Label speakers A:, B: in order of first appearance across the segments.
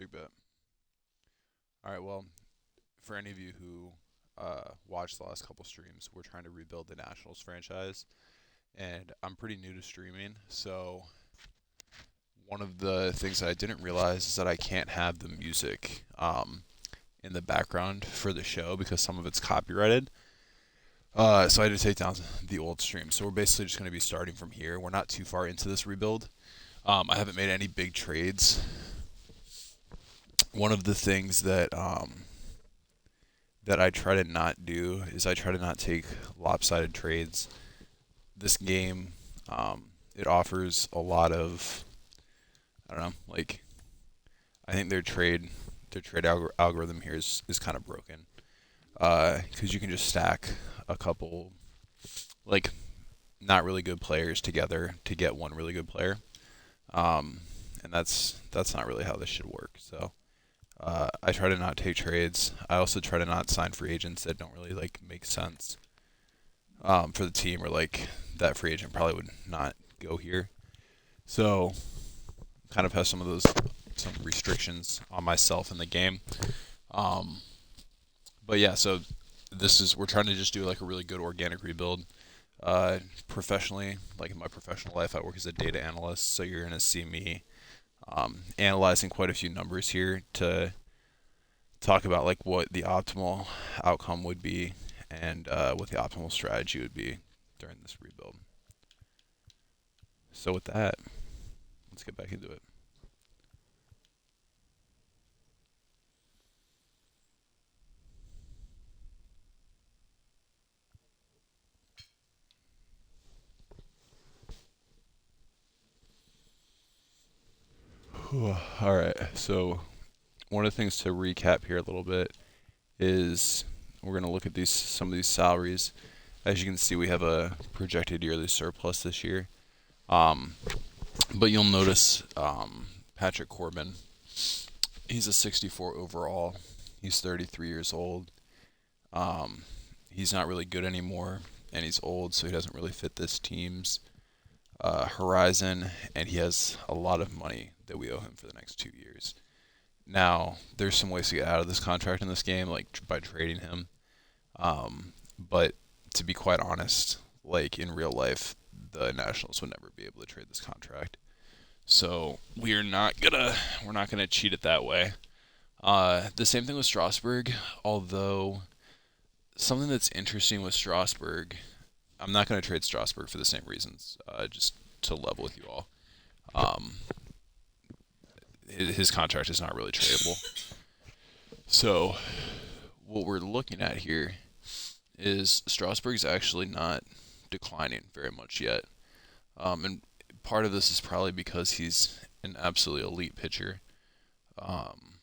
A: Big bet. All right. Well, for any of you who watched the last couple streams, we're trying to rebuild the Nationals franchise, and I'm pretty new to streaming, so one of the things that I didn't realize is that I can't have the music in the background for the show because some of it's copyrighted. So I had to take down the old stream. So we're basically just going to be starting from here. We're not too far into this rebuild. I haven't made any big trades. One of the things that I try to not do is I try to not take lopsided trades. This game, it offers a lot of, I don't know, like I think their trade algorithm here is kind of broken. Because you can just stack a couple like not really good players together to get one really good player, um, and that's not really how this should work. So I try to not take trades. I also try to not sign free agents that don't really like make sense for the team, or like that free agent probably would not go here. So kind of have some restrictions on myself in the game. Um, but yeah, so we're trying to just do like a really good organic rebuild. Professionally, like in my professional life, I work as a data analyst, so you're gonna see me analyzing quite a few numbers here to talk about like what the optimal outcome would be and what the optimal strategy would be during this rebuild. So with that, let's get back into it. All right. So one of the things to recap here a little bit is we're going to look at some of these salaries. As you can see, we have a projected yearly surplus this year. Um, but you'll notice Patrick Corbin, he's a 64 overall. He's 33 years old. Um, he's not really good anymore, and he's old, so he doesn't really fit this team's horizon, and he has a lot of money that we owe him for the next 2 years. Now, there's some ways to get out of this contract in this game, like by trading him. But to be quite honest, like in real life, the Nationals would never be able to trade this contract. So we're not gonna cheat it that way. The same thing with Strasburg, although something that's interesting with Strasburg, I'm not gonna trade Strasburg for the same reasons. Just to level with you all, um, his contract is not really tradable. So what we're looking at here is Strasburg's actually not declining very much yet. And part of this is probably because he's an absolutely elite pitcher. Um,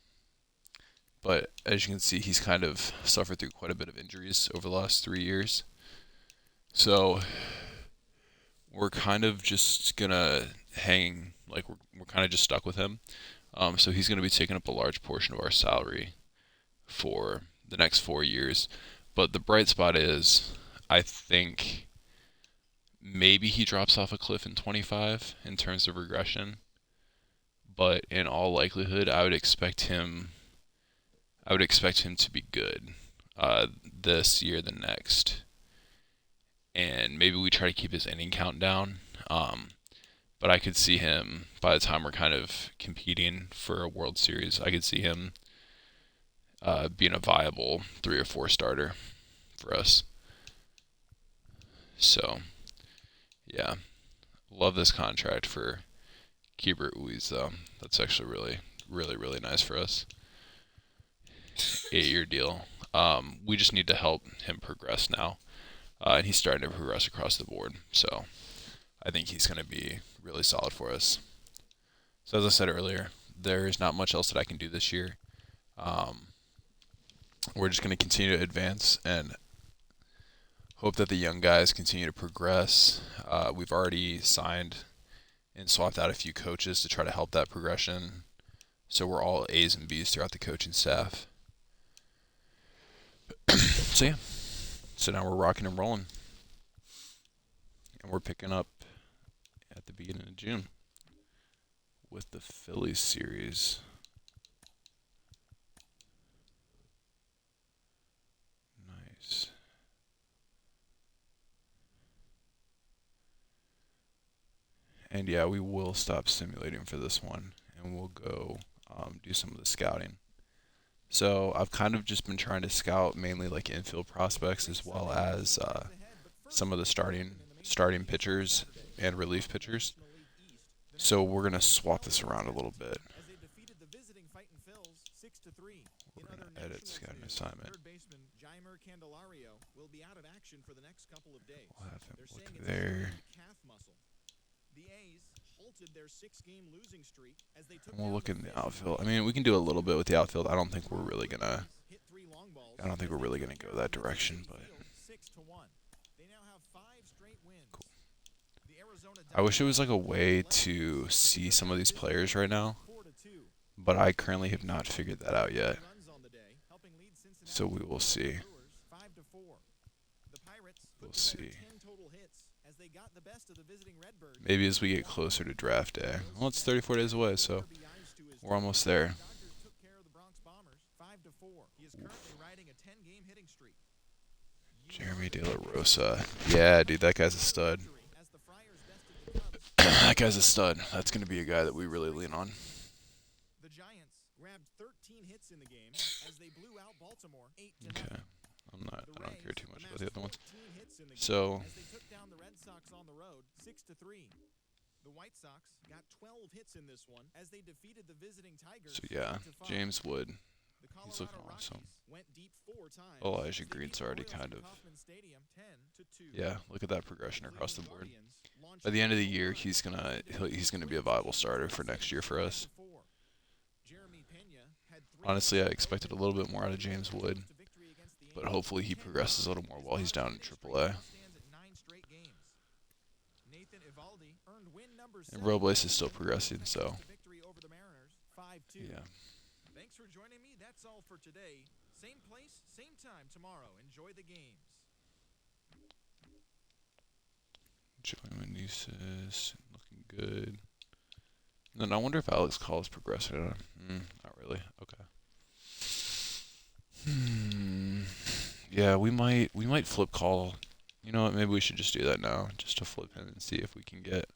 A: but as you can see, he's kind of suffered through quite a bit of injuries over the last 3 years. So we're kind of just gonna hang, like we're kind of just stuck with him. So he's gonna be taking up a large portion of our salary for the next 4 years. But the bright spot is, I think maybe he drops off a cliff in 25 in terms of regression. But in all likelihood, I would expect him to be good this year, the next, and maybe we try to keep his inning count down. But I could see him by the time we're kind of competing for a World Series. I could see him being a viable 3 or 4 starter for us. So yeah, love this contract for Keibert Ruiz though. That's actually really, really, really nice for us. 8-year deal. We just need to help him progress now, and he's starting to progress across the board. So I think he's going to be really solid for us. So as I said earlier, there is not much else that I can do this year. Um, we're just going to continue to advance and hope that the young guys continue to progress. We've already signed and swapped out a few coaches to try to help that progression. So we're all A's and B's throughout the coaching staff. So yeah, so now we're rocking and rolling, and we're picking up at the beginning of June with the Phillies series. And yeah, we will stop simulating for this one, and we'll go do some of the scouting. So I've kind of just been trying to scout mainly like infield prospects as well as some of the starting pitchers and relief pitchers. So we're gonna swap this around a little bit. We're gonna edit scouting assignment. We'll have him look there. And we'll look in the outfield. I mean, we can do a little bit with the outfield. I don't think we're really gonna go that direction, but cool. I wish it was like a way to see some of these players right now, but I currently have not figured that out yet. So we will see. We'll see. Maybe as we get closer to draft day. Well, it's 34 days away, so we're almost there. Jeremy De La Rosa. Yeah, dude, that guy's a stud. That guy's a stud. That's going to be a guy that we really lean on. Okay. I don't care too much about the other ones. So, yeah, James Wood. He's looking awesome. Elijah Green's already kind of, yeah, look at that progression across the board. By the end of the year, he's gonna be a viable starter for next year for us. Honestly, I expected a little bit more out of James Wood, but hopefully he progresses a little more while he's down in AAA. And Robles is still progressing, so yeah.
B: Thanks for joining me. That's all for today. Same place, same time tomorrow. Enjoy the games.
A: Joey Meneses, looking good. And then I wonder if Alex Call is progressing. Not really. Okay. Yeah, we might flip Call. You know what? Maybe we should just do that now, just to flip him and see if we can get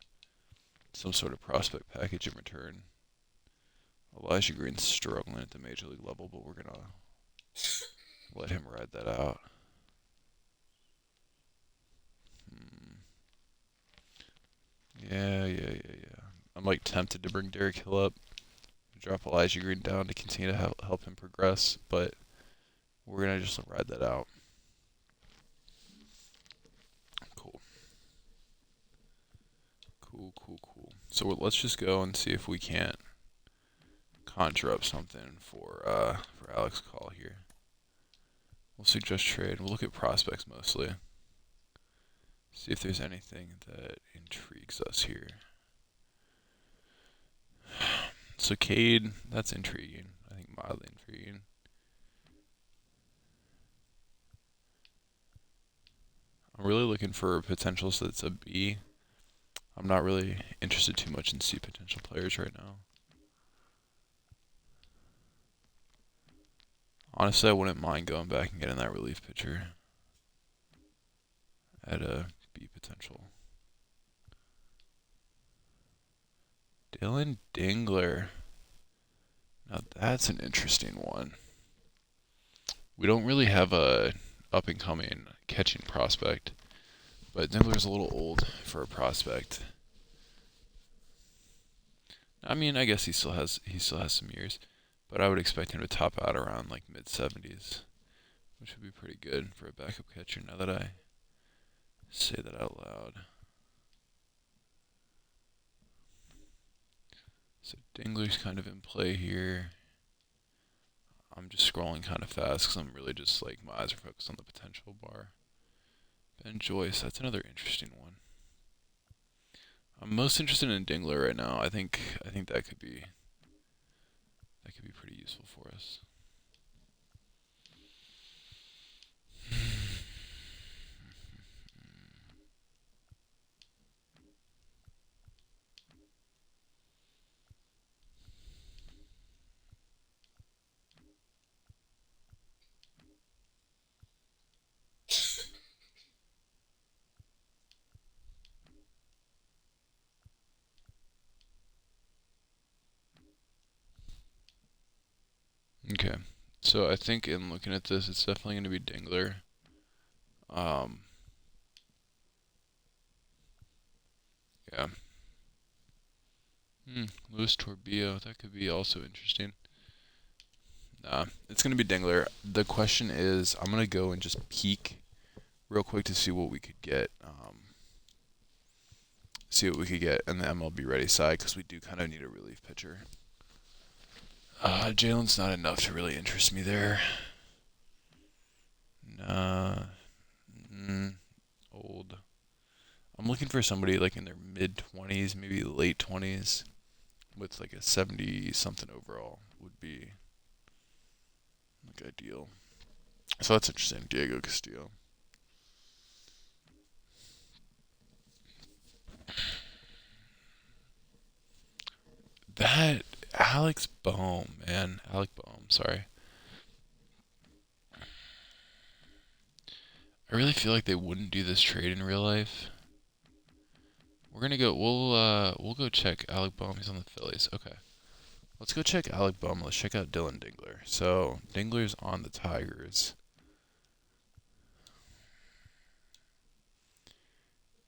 A: some sort of prospect package in return. Elijah Green's struggling at the major league level, but we're gonna let him ride that out. Yeah. I'm like tempted to bring Derek Hill up, drop Elijah Green down to continue to help him progress, but we're gonna just ride that out. Cool. So let's just go and see if we can't conjure up something for Alex Call here. We'll suggest trade. We'll look at prospects mostly. See if there's anything that intrigues us here. So Cade, that's intriguing. I think mildly intriguing. I'm really looking for potentials that's a B. I'm not really interested too much in C potential players right now. Honestly, I wouldn't mind going back and getting that relief pitcher at a B potential. Dylan Dingler. Now that's an interesting one. We don't really have a up-and-coming catching prospect, but Dingler's a little old for a prospect. I mean, I guess he still has some years, but I would expect him to top out around like mid-70s, which would be pretty good for a backup catcher now that I say that out loud. So Dingler's kind of in play here. I'm just scrolling kind of fast because I'm really just like my eyes are focused on the potential bar. Ben Joyce, that's another interesting one. I'm most interested in Dingler right now. I think that could be pretty useful for us. Okay. So I think in looking at this, it's definitely going to be Dingler. Um, yeah. Luis Torbillo, that could be also interesting. Nah, it's going to be Dingler. The question is, I'm going to go and just peek real quick to see what we could get. See what we could get in the MLB ready side because we do kind of need a relief pitcher. Jalen's not enough to really interest me there. Nah, old. I'm looking for somebody like in their mid 20s, maybe late 20s, with like a 70 something overall would be like ideal. So that's interesting. Diego Castillo. That Alex Bohm, man. Alec Bohm, sorry. I really feel like they wouldn't do this trade in real life. We're gonna go. We'll go check Alec Bohm. He's on the Phillies. Okay, let's go check Alec Bohm. Let's check out Dylan Dingler. So Dingler's on the Tigers.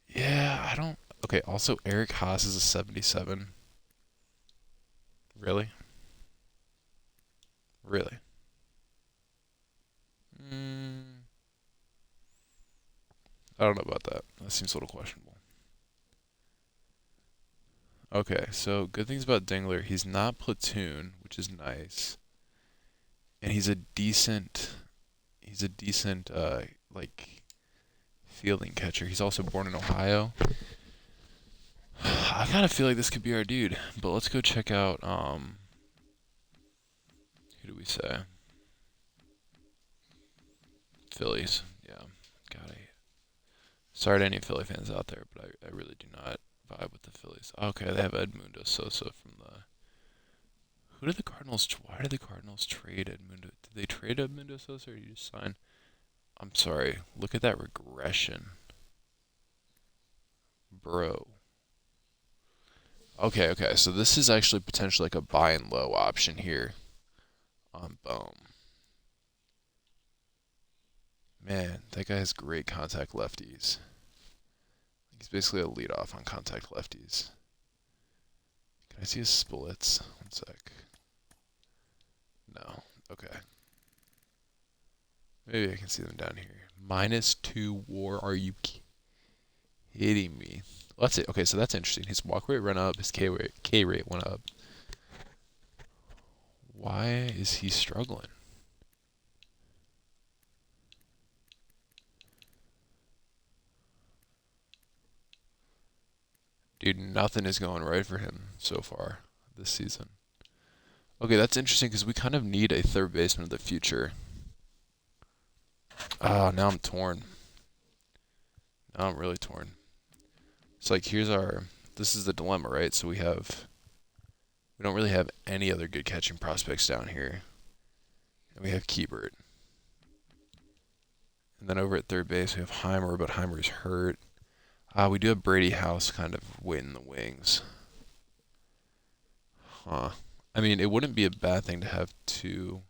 A: Yeah, I don't. Okay. Also, Eric Haas is a 77. Really? Really? Mm, I don't know about that. That seems a little questionable. Okay, so good things about Dingler. He's not platoon, which is nice, and he's a decent like fielding catcher. He's also born in Ohio. I kind of feel like this could be our dude, but let's go check out who do we say? Phillies. Yeah. God, sorry to any Philly fans out there, but I really do not vibe with the Phillies. Okay, they have Edmundo Sosa from the. Who did the Cardinals? Why did the Cardinals trade Edmundo? Did they trade Edmundo Sosa or did you just sign? I'm sorry. Look at that regression, bro. Okay, okay. So this is actually potentially like a buy and low option here on Bohm. Man, that guy has great contact lefties. He's basically a leadoff on contact lefties. Can I see his splits? One sec. No. Okay. Maybe I can see them down here. -2 WAR. Are you kidding me? Well, that's it. Okay, so that's interesting. His walk rate went up. His K rate went up. Why is he struggling? Dude, nothing is going right for him so far this season. Okay, that's interesting because we kind of need a third baseman of the future. Oh, now I'm torn. Now I'm really torn. It's like here's our. This is the dilemma, right? So we don't really have any other good catching prospects down here, and we have Keibert. And then over at third base we have Heimer, but Heimer's hurt. We do have Brady House kind of waiting in the wings. Huh. I mean, it wouldn't be a bad thing to have two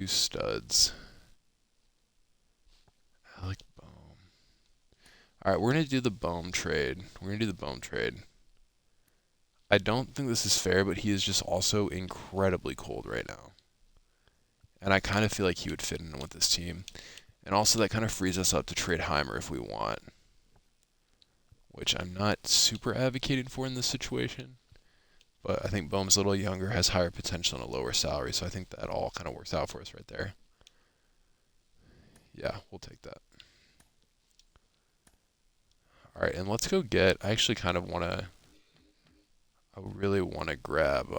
A: studs. Alec Bohm. All right, we're gonna do the Bohm trade. We're gonna do the Bohm trade. I don't think this is fair, but he is just also incredibly cold right now. And I kind of feel like he would fit in with this team. And also that kind of frees us up to trade Heimer if we want, which I'm not super advocating for in this situation. But I think Bohm's a little younger, has higher potential and a lower salary, so I think that all kind of works out for us right there. Yeah, we'll take that. All right, and let's go get. I actually kind of want to. I really want to grab.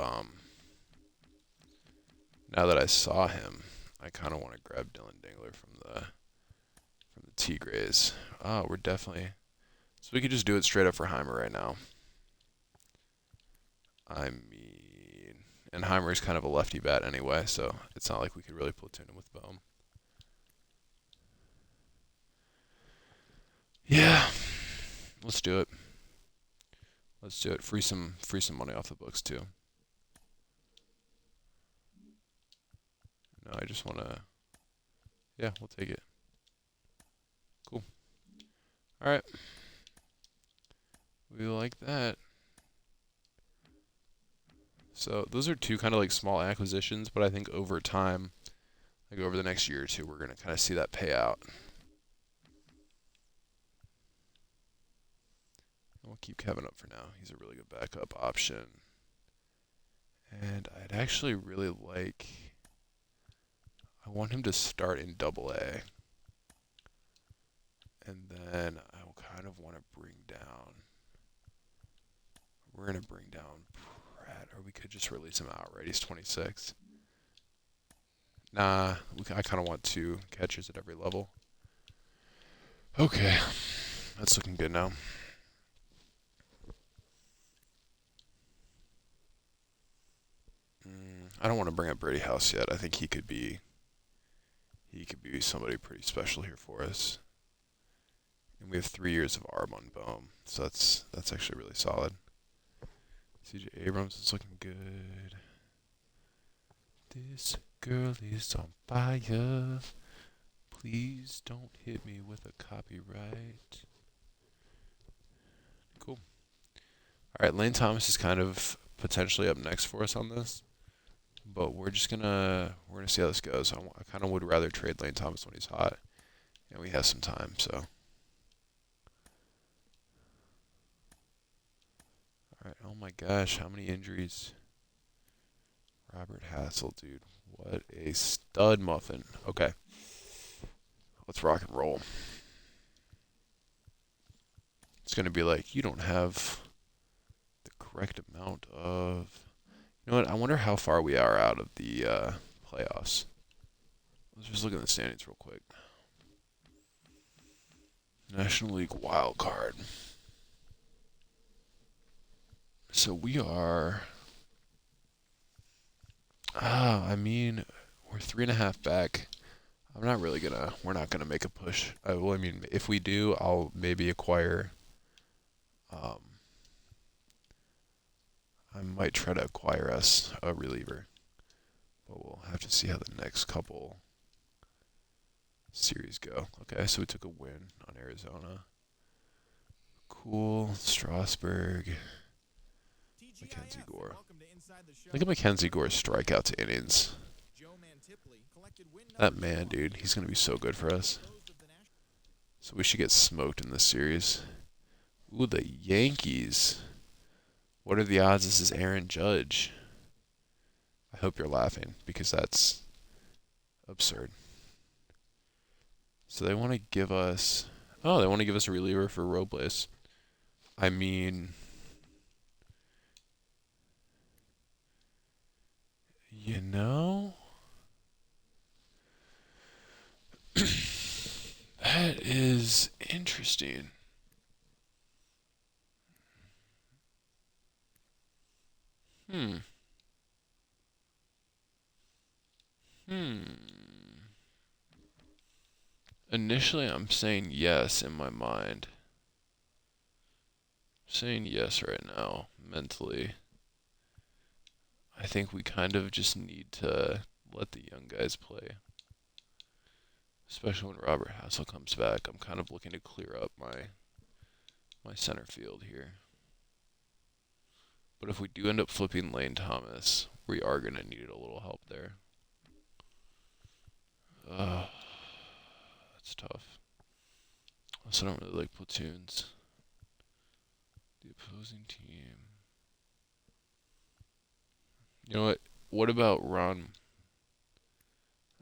A: Now that I saw him, I kind of want to grab Dylan Dingler from the Tigres. Oh, we're definitely. So we could just do it straight up for Heimer right now. I mean, and Heimer's kind of a lefty bat anyway, so it's not like we could really platoon him with Bohm. Yeah, let's do it. Let's do it. Free some money off the books too. No, I just want to. Yeah, we'll take it. Cool. All right. We like that. So those are two kind of like small acquisitions, but I think over time, like over the next year or two, we're going to kind of see that pay out. We'll keep Kevin up for now. He's a really good backup option. And I'd actually really like. I want him to start in Double A. And then I will kind of want to bring down. We're going to bring down Pratt, or we could just release him outright. He's 26. Nah, I kind of want two catchers at every level. Okay, that's looking good now. I don't want to bring up Brady House yet. I think he could be somebody pretty special here for us. And we have 3 years of ARB on Bohm, so that's actually really solid. CJ Abrams is looking good. This girl is on fire. Please don't hit me with a copyright. Cool. All right, Lane Thomas is kind of potentially up next for us on this, but we're gonna see how this goes. I kind of would rather trade Lane Thomas when he's hot, and we have some time. So, all right. Oh my gosh, how many injuries? Robert Hassel, dude, what a stud muffin. Okay, let's rock and roll. It's gonna be like you don't have the correct amount of. You know what? I wonder how far we are out of the playoffs. Let's just look at the standings real quick. National League wild card. So we are. I mean, we're 3.5 back. We're not gonna make a push. Well, I mean, if we do, I'll maybe acquire. I might try to acquire us a reliever, but we'll have to see how the next couple series go. Okay, so we took a win on Arizona. Cool. Strasburg. Mackenzie Gore. Look at Mackenzie Gore's strikeout to innings. That man, dude, he's going to be so good for us. So we should get smoked in this series. Ooh, the Yankees. What are the odds this is Aaron Judge? I hope you're laughing because that's absurd. So they want to give us. Oh, they want to give us a reliever for Robles. I mean, you know, that is interesting. Hmm. Initially, I'm saying yes in my mind. I'm saying yes right now, mentally. I think we kind of just need to let the young guys play. Especially when Robert Hassel comes back. I'm kind of looking to clear up my center field here. But if we do end up flipping Lane Thomas, we are going to need a little help there. That's tough. Also, I don't really like platoons. The opposing team. You know what? What about Ron?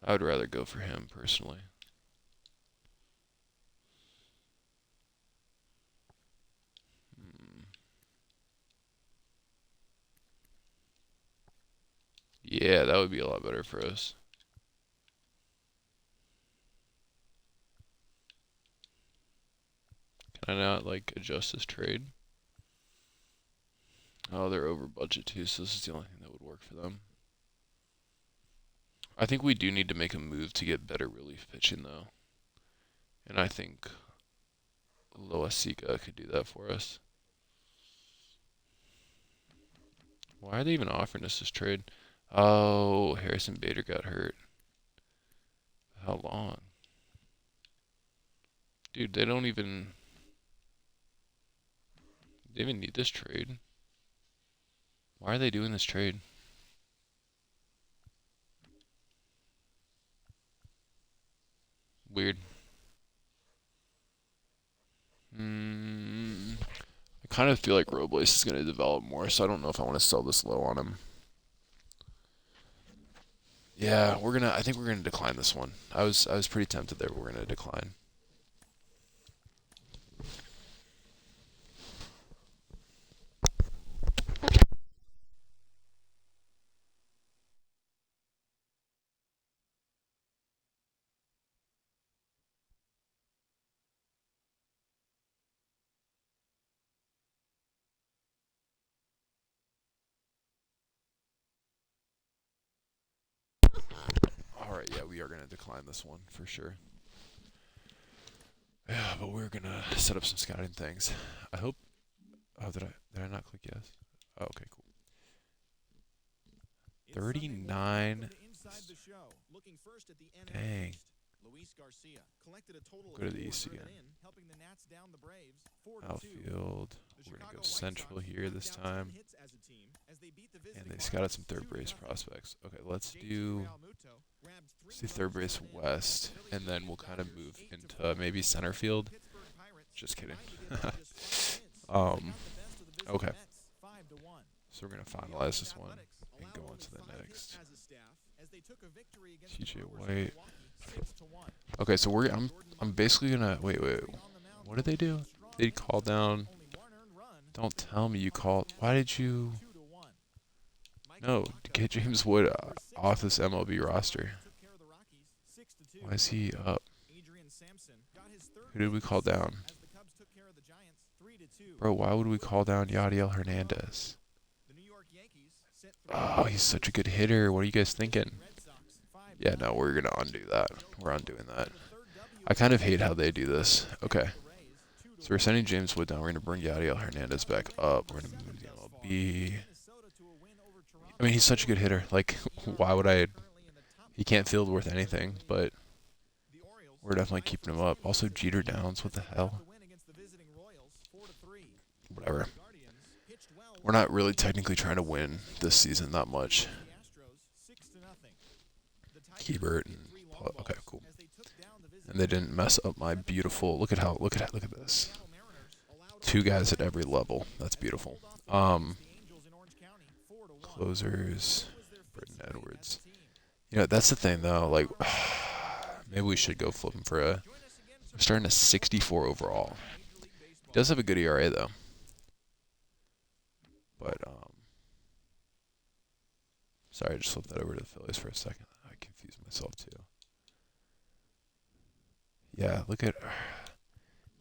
A: I would rather go for him personally. Yeah, that would be a lot better for us. Can I not, like, adjust this trade? Oh, they're over budget too, so this is the only thing that would work for them. I think we do need to make a move to get better relief pitching, though. And I think Loasica could do that for us. Why are they even offering us this trade? Oh, Harrison Bader got hurt.
C: How long? Dude, they don't even need this trade. Why are they doing this trade? Weird. I kind of feel like Robles is going to develop more, so I don't know if I want to sell this low on him. Yeah, I think we're gonna decline this one. I was pretty tempted there, but we're gonna decline. Alright, yeah, we are gonna decline this one for sure. Yeah, but we're gonna set up some scouting things. I hope. Oh, did I not click yes? Oh, okay, cool. 39. Dang. Go to the East again. Outfield. We're gonna go Central here this time. And they scouted some third base prospects. Okay, let's do third base West, and then we'll kind of move into maybe center field. Just kidding. Okay. So we're gonna finalize this one and go on to the next. TJ White. Okay, so I'm basically gonna wait. What did they do? They call down. Don't tell me you called. Why did you? No, get James Wood off this MLB roster. Why is he up? Who did we call down? Bro, why would we call down Yadiel Hernandez? Oh, he's such a good hitter. What are you guys thinking? Yeah, no, we're going to undo that. We're undoing that. I kind of hate how they do this. Okay. So we're sending James Wood down. We're going to bring Yadiel Hernandez back up. We're going to move the MLB. I mean, he's such a good hitter. Like, why would I... He can't field worth anything, but we're definitely keeping him up. Also, Jeter Downs. What the hell? Whatever. We're not really technically trying to win this season that much. Keybert and okay, cool. And they didn't mess up my beautiful. Look at this. Two guys at every level. That's beautiful. Closers. Britton Edwards. You know, that's the thing though. Like, maybe we should go flip him for a. We're starting a 64 overall. He does have a good ERA though. But sorry, I just flipped that over to the Phillies for a second. I confused myself too. Yeah, look at.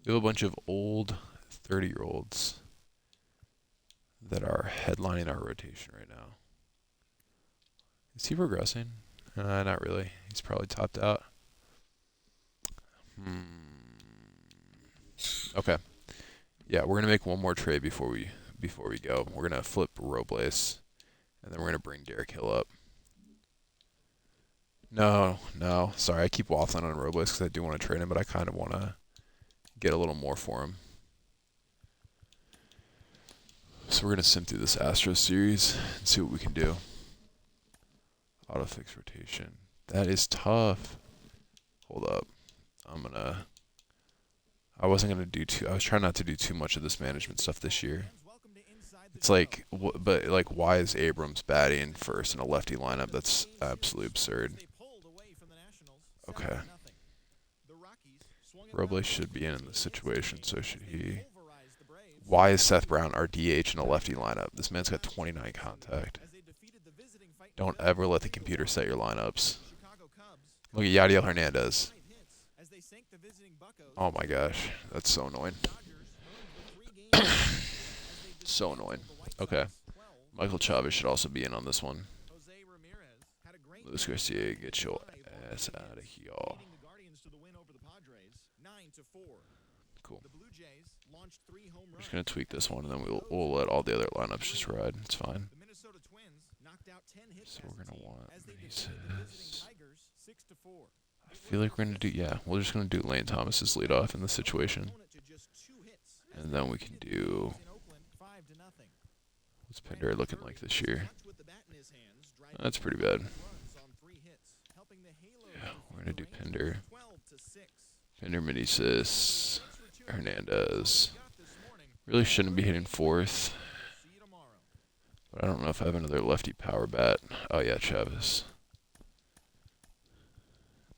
C: We have a bunch of old 30-year-olds that are headlining our rotation right now. Is he progressing? Not really. He's probably topped out. Okay. Yeah, we're gonna make one more trade before we go. We're gonna flip Robles, and then we're gonna bring Derek Hill up. No. Sorry, I keep waffling on Robles because I do want to trade him, but I kind of want to get a little more for him. So we're gonna sim through this Astros series and see what we can do. Auto fix rotation. That is tough. Hold up. I wasn't gonna do too. I was trying not to do too much of this management stuff this year. It's like, but like, why is Abrams batting first in a lefty lineup? That's absolutely absurd. Okay. Robles should be in this situation, so should he. Why is Seth Brown our DH in a lefty lineup? This man's got 29 contact. Don't ever let the computer set your lineups. Look at Yadiel Hernandez. Oh my gosh, that's so annoying. So annoying. Okay. Michael Chavez should also be in on this one. Luis Garcia, get your ass out of here. Cool. We're just going to tweak this one, and then we'll let all the other lineups just ride. It's fine. So we're going to want Meneses. I feel like we're gonna do, yeah, we're just gonna do Lane Thomas's leadoff in this situation. And then we can do, what's Pinder looking like this year? That's pretty bad. Yeah, we're gonna do Pinder. Pinder, Meneses, Hernandez. Really shouldn't be hitting fourth. But I don't know if I have another lefty power bat. Oh yeah, Chavez.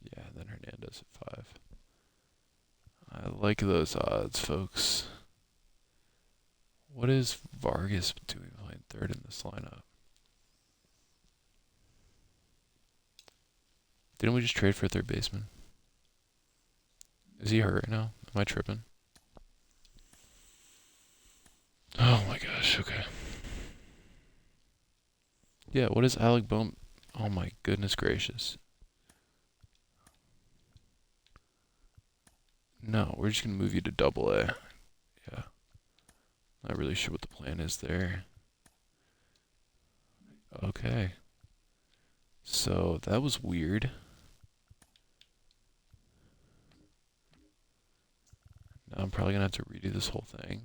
C: Yeah, then Hernandez at 5. I like those odds, folks. What is Vargas doing playing third in this lineup? Didn't we just trade for a third baseman? Is he hurt right now? Am I tripping? Oh my gosh, okay. Yeah, what is Alec Bohm? Oh my goodness gracious. No, we're just going to move you to double A. Yeah. Not really sure what the plan is there. Okay. So, that was weird. Now I'm probably going to have to redo this whole thing.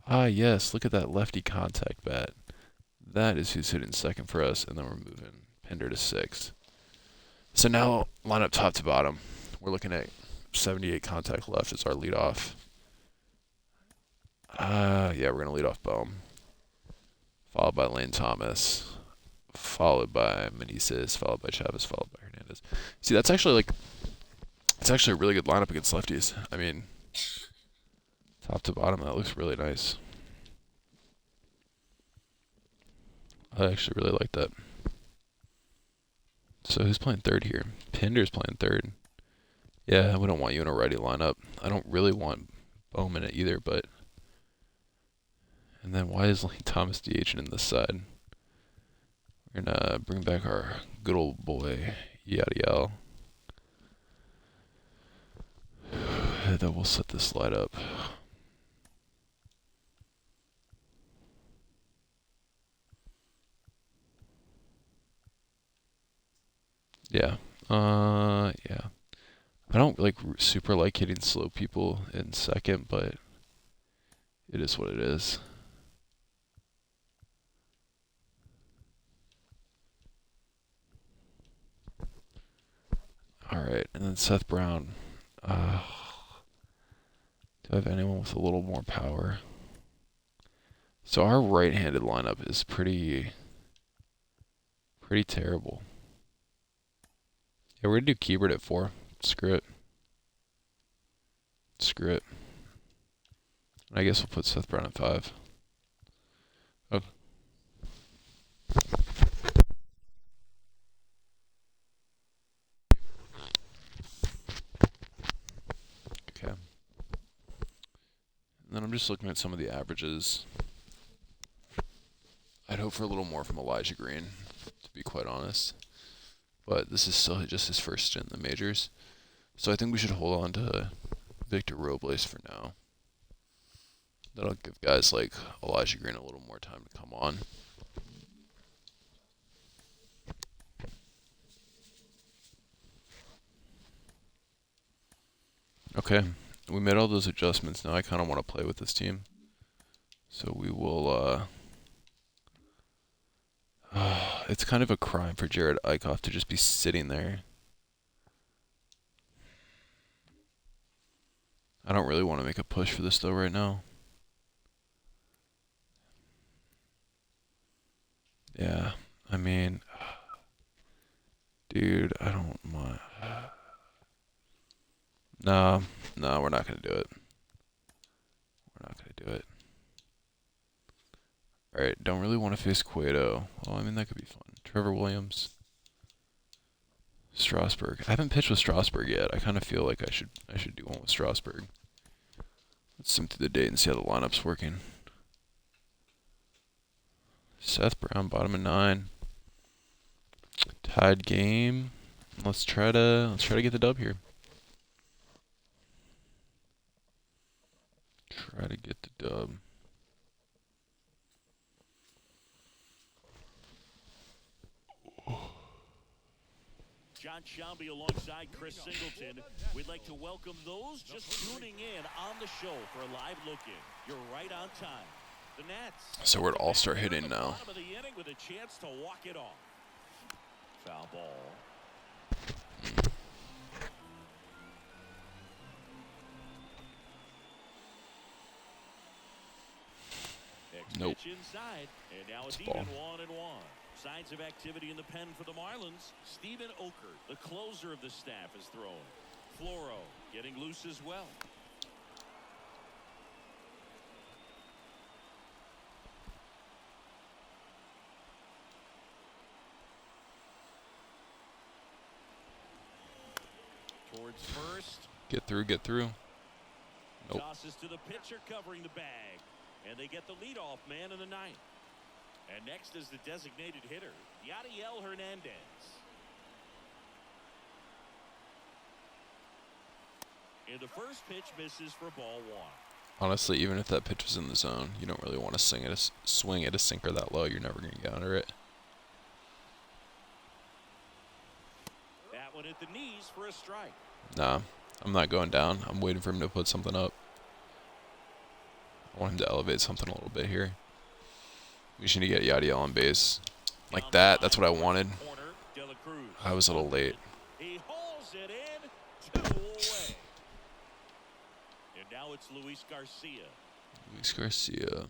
C: Ah, yes, look at that lefty contact bat. That is who's hitting second for us, and then we're moving Pinder to 6th. So now, line up top to bottom. We're looking at 78 contact left as our leadoff. Yeah, we're going to lead off Bohm. Followed by Lane Thomas. Followed by Meneses. Followed by Chavez. Followed by Hernandez. See, that's actually like, it's actually a really good lineup against lefties. I mean, top to bottom, that looks really nice. I actually really like that. So who's playing third here? Pinder's playing third. Yeah, we don't want you in a righty lineup. I don't really want Bohm in it either, but... And then why is Lane Thomas DHing in this side? We're going to bring back our good old boy, Yadiel. Then we'll set this light up. Yeah. Yeah. I don't like super like hitting slow people in second, but it is what it is. All right, and then Seth Brown. Do I have anyone with a little more power? So our right-handed lineup is pretty terrible. Yeah, we're gonna do Keibert at 4. Screw it. Screw it. I guess we'll put Seth Brown at 5. Oh. Okay. And then I'm just looking at some of the averages. I'd hope for a little more from Elijah Green, to be quite honest. But this is still just his first stint in the majors. So I think we should hold on to Victor Robles for now. That'll give guys like Elijah Green a little more time to come on. Okay, we made all those adjustments. Now I kind of want to play with this team. So we will, it's kind of a crime for Jared Eichhoff to just be sitting there. I don't really want to make a push for this though right now. Yeah, I mean, dude, I don't mind. No, we're not going to do it. We're not going to do it. Alright, don't really want to face Cueto. Well, I mean, that could be fun. Trevor Williams. Strasburg. I haven't pitched with Strasburg yet. I kind of feel like I should do one with Strasburg. Let's sim through the date and see how the lineup's working. Seth Brown, bottom of 9. Tied game. Let's try to get the dub here. Try to get the dub.
D: John Shambi alongside Chris Singleton. We'd like to welcome those just tuning in on the show for a live look-in. You're right on time. The Nats.
C: So we're at all-star hitting now.
D: Bottom of the inning with a chance to walk it off. Foul ball.
C: Nope.
D: Inside, and now it's
C: Ball.
D: even 1-1. Signs of activity in the pen for the Marlins. Steven Okert, the closer of the staff, is throwing. Floro getting loose as well. Towards first.
C: Get through, get through. Nope.
D: Tosses to the pitcher covering the bag. And they get the leadoff man in the ninth. And next is the designated hitter, Yadiel Hernandez. And the first pitch misses for ball one.
C: Honestly, even if that pitch was in the zone, you don't really want to swing at a sinker that low. You're never going to get under it.
D: That one at the knees for a strike.
C: Nah, I'm not going down. I'm waiting for him to put something up. I want him to elevate something a little bit here. We just need to get Yadiel on base. Like that. That's what I wanted. I was a little late.
D: He hauls it in, 2 away. And now it's Luis Garcia.
C: Luis Garcia.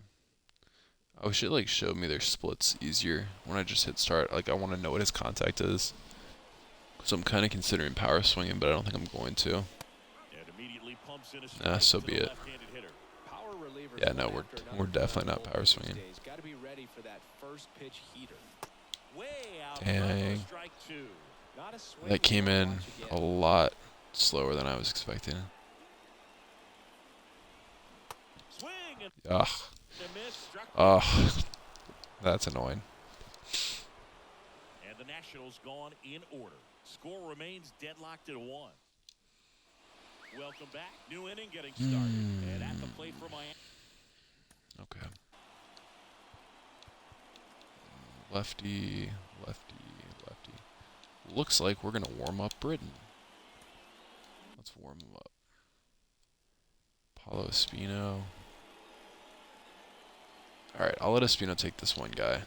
C: I wish it like showed me their splits easier when I just hit start. Like I want to know what his contact is. So I'm kind of considering power swinging, but I don't think I'm going to. Nah, so be it. Yeah, no, we're definitely not power swinging. Dang. That came in a lot slower than I was expecting. Ugh. Ugh. That's annoying.
D: And the Nationals gone in order. Score remains deadlocked at 1. Welcome back. New inning getting started. And at the plate for Miami.
C: Okay. Lefty, lefty, lefty. Looks like we're going to warm up Britton. Let's warm him up. Paulo Espino. All right, I'll let Espino take this one guy.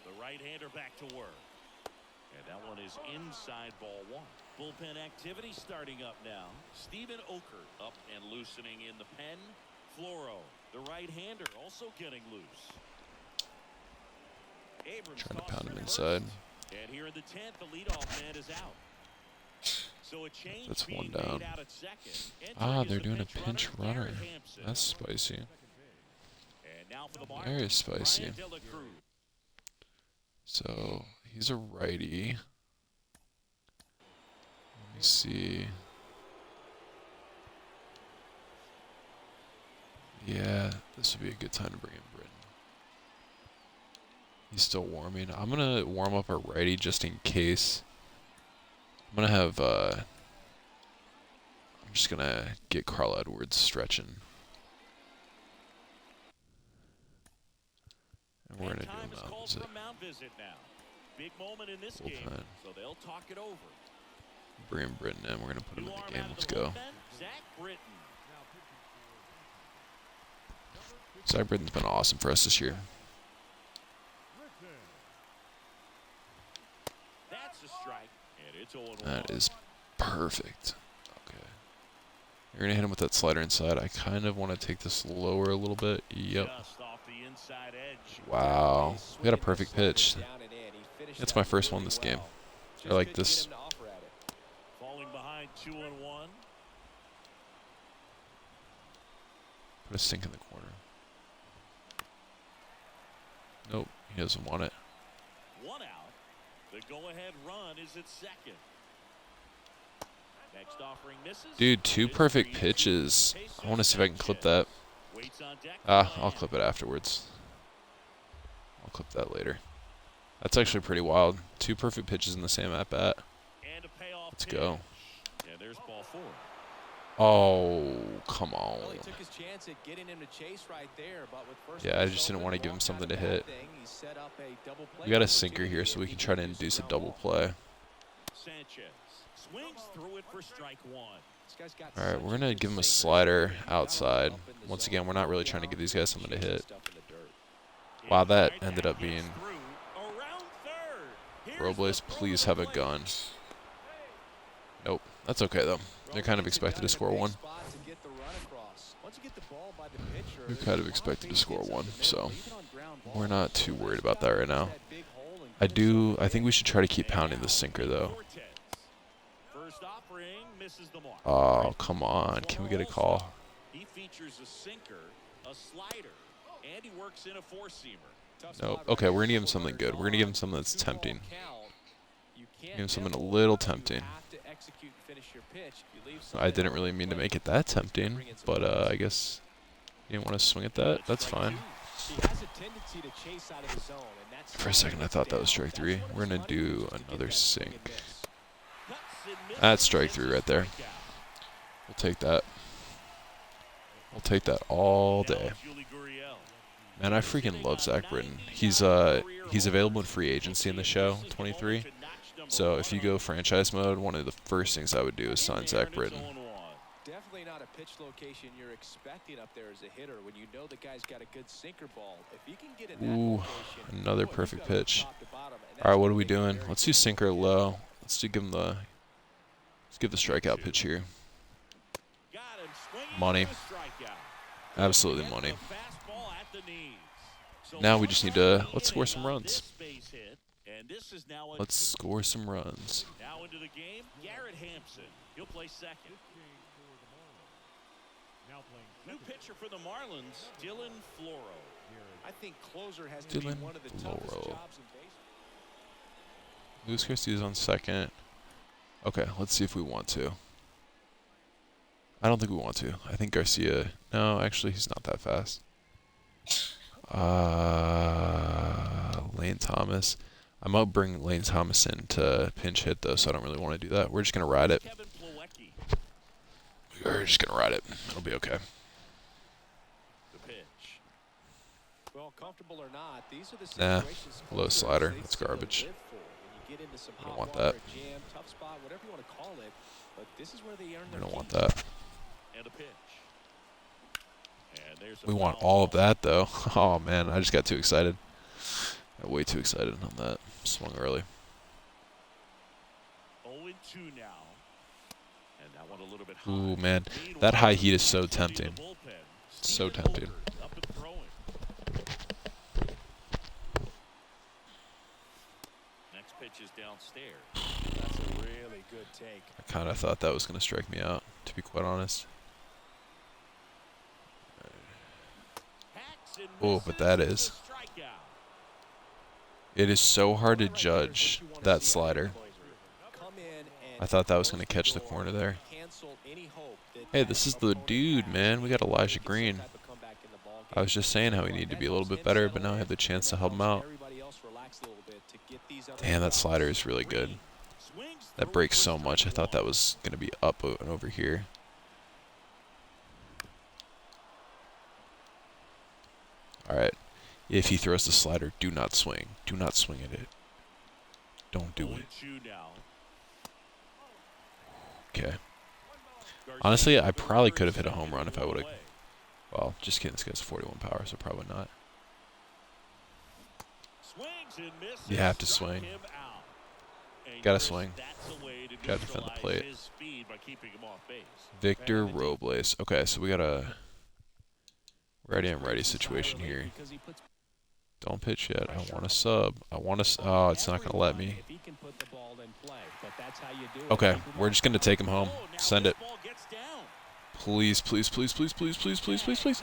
D: The right-hander back to work. And that one is inside ball 1. Bullpen activity starting up now. Steven Okert up and loosening in the pen. Floro, the right-hander, also getting loose. Abrams
C: Trying to pound him
D: first.
C: inside.
D: And here in the 10th, the leadoff man is out. So a change
C: That's one
D: being
C: down.
D: made out at second.
C: Ah,
D: Entering
C: they're
D: is the
C: doing a pinch runner.
D: Garrett Hampson.
C: That's spicy.
D: And now for the
C: Very spicy.
D: Brian De La Cruz.
C: So he's a righty. Let me see. Yeah, this would be a good time to bring in Britton. He's still warming. I'm going to warm up our righty just in case. I'm going to have, I'm just going to get Carl Edwards stretching. And we're going to do a mound visit.
D: Big moment in this game, so they'll talk it over.
C: Bring Britton in. We're going to put him in the game. Let's go. Zach Britton's been awesome for us this year.
D: That's a strike, and it's 0-1.
C: That is perfect. Okay. You're going to hit him with that slider inside. I kind of want to take this lower a little bit. Yep.
D: Just off the inside edge.
C: Wow. We got a perfect pitch. That's my first one this game. I like this.
D: Falling behind 2-1.
C: Put a sink in the corner. Nope, he doesn't want it.
D: 1 out. The go-ahead run is at second. Next offering misses.
C: Dude, 2 perfect pitches. I want to see if I can clip that. I'll clip it afterwards. I'll clip that later. That's actually pretty wild. 2 perfect pitches in the same at-bat. Let's go.
D: And there's ball 4.
C: Oh, come on.
E: Well, he took his chance at getting him to chase right there, but with first
C: Yeah, I just didn't want to give him something to hit. We got a sinker here, so we can try to induce a double play.
D: Sanchez Swings through it for strike one.
C: All right, we're going to give him a slider outside. Once again, we're not really trying to give these guys something to hit. Wow, that ended up being... Robles, please have a gun. Nope. That's okay, though. They're kind of expected to score one. They're kind of expected to score one, so we're not too worried about that right now. I think we should try to keep pounding the sinker, though. Oh, come on. Can we get a call?
D: He features a sinker, a slider, and he works in a four-seamer.
C: Nope. Okay, we're going to give him something good. We're going to give him something that's tempting. Give him something a little tempting. I didn't really mean to make it that tempting, but I guess you didn't want to swing at that. That's fine. For a second, I thought that was strike three. We're going to do another sink. That's strike three right there. We'll take that. We'll take that all day. Man, I freaking love Zach Britton. He's available in free agency in the show, 23. So if you go franchise mode, one of the first things I would do is sign Zach Britton.
E: Definitely not a pitch location you're expecting up there as a hitter when you know the guy's got a good sinker ball. If he can get in that location,
C: another perfect pitch. All right, what are we doing? Let's do sinker low. Let's give the strikeout pitch here. Money. Absolutely money. Now we just need to let's score some runs. Let's score some runs.
D: Now into the game, Garrett Hampson. He'll play second. New pitcher for the Marlins, Dylan Floro.
E: I think closer has to be one of the toughest jobs in baseball.
C: Luis Christie's on second. Okay, let's see if we want to. I don't think we want to. I think Garcia... No, actually, he's not that fast. Lane Thomas. I might bring Lane Thomas in to pinch hit, though, so I don't really want to do that. We're just going to ride it. We're just going to ride it. It'll be okay.
E: Well, comfortable or not, these are the
C: situations low slider. That's garbage. I don't want that. We don't want that. We want all of that, though. Oh, man, I just got too excited. Got way too excited on that. Swung early.
D: 0-2 now. And that one a little bit high.
C: Ooh, man, that high heat is so tempting. So tempting.
D: Next pitch is downstairs. That's a really good take.
C: I kind of thought that was going to strike me out, to be quite honest. Oh, but that is. It is so hard to judge that slider. I thought that was going to catch the corner there. Hey, this is the dude, man. We got Elijah Green. I was just saying how we need to be a little bit better, but now I have the chance to help him out. Damn, that slider is really good. That breaks so much. I thought that was going to be up and over here. All right. If he throws the slider, do not swing. Do not swing at it. Don't do it. Okay. Honestly, I probably could have hit a home run if I would have. Well, just kidding. This guy's 41 power, so probably not. You have to swing. Gotta swing. Gotta defend the plate. Victor Robles. Okay, so we got a ready and ready situation here. Don't pitch yet. I want a sub. I want to. Oh, it's not going to let me. Okay, we're just going to take him home. Send it. Please, please, please, please, please, please, please, please, please.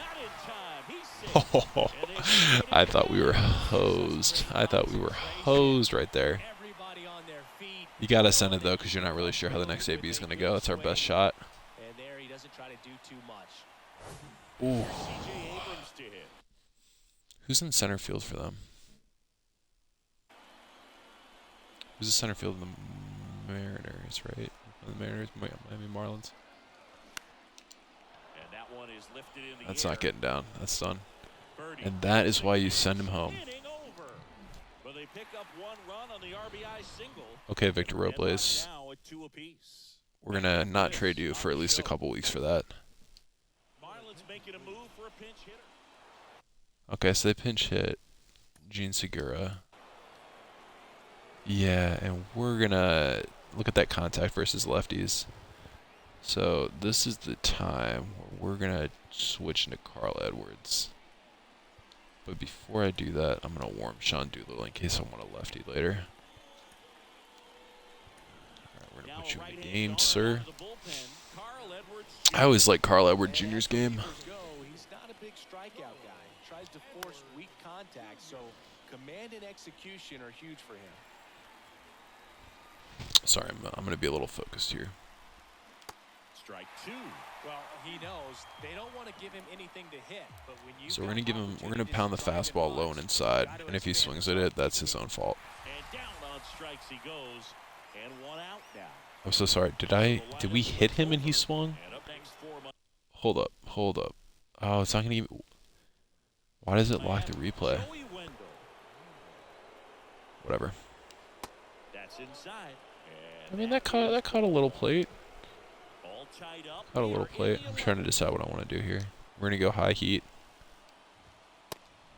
C: Oh, I thought we were hosed. I thought we were hosed right there. You got to send it, though, because you're not really sure how the next AB is going to go. That's our best shot. Ooh. Who's in center field for them? Who's the center field of the Mariners, right? The Mariners, Miami Marlins. That's not getting down. That's done. And that is why you send him home.
D: pick up one run on the RBI single.
C: Okay, Victor
D: Deadlocked
C: Robles.
D: now at 2 apiece.
C: We're going to not trade you for at least a couple weeks for that.
D: Marlins making a move for a pinch hitter.
C: Okay, so they pinch hit Gene Segura. Yeah, and we're going to look at that contact versus lefties. So this is the time where we're going to switch into Carl Edwards. But before I do that, I'm going to warm Sean Doolittle in case I want a lefty later. Alright, we're going to put you in the game, sir. I always like Carl Edwards Jr.'s game.
E: He's not a big strikeout guy. Tries to force weak contact, so command and execution are huge for him.
C: Sorry, I'm going to be a little focused here.
D: Strike 2.
E: Well, he knows they don't want to give him anything to hit, but when you
C: So we're going to pound the fastball low and inside, and if he swings at it, that's his own fault.
D: And down on strikes he goes, and one out now.
C: I'm so sorry. Did we hit him and he swung?
D: And up next for
C: Hold up. Oh, it's not going to even... Why does it lock the replay?
D: Joey Wendell.
C: Whatever.
D: That's inside.
C: I mean, that caught a little plate.
D: All tied up.
C: Caught a little plate. I'm trying to decide what I want to do here. We're going to go high heat.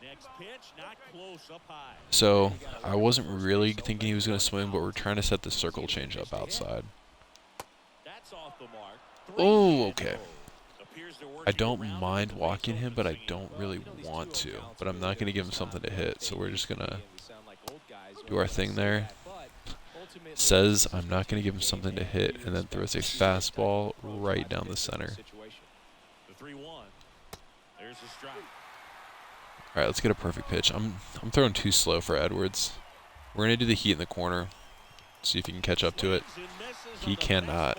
D: Next pitch, not close, up high.
C: So, I wasn't really thinking he was going to swing, but we're trying to set the circle change up outside.
D: That's off the mark.
C: Oh, okay.
D: Appears they're working
C: I don't
D: around
C: mind
D: the
C: walking
D: base
C: him, but I
D: open
C: don't
D: seam.
C: really want to. But I'm not going to give him something to hit, so we're just going to do our thing there. Says I'm not going to give him something to hit, and then throws a fastball right down the center.
D: The 3-1. There's a strike.
C: All right, let's get a perfect pitch. I'm throwing too slow for Edwards. We're going to do the heat in the corner. See if he can catch up to it. He cannot.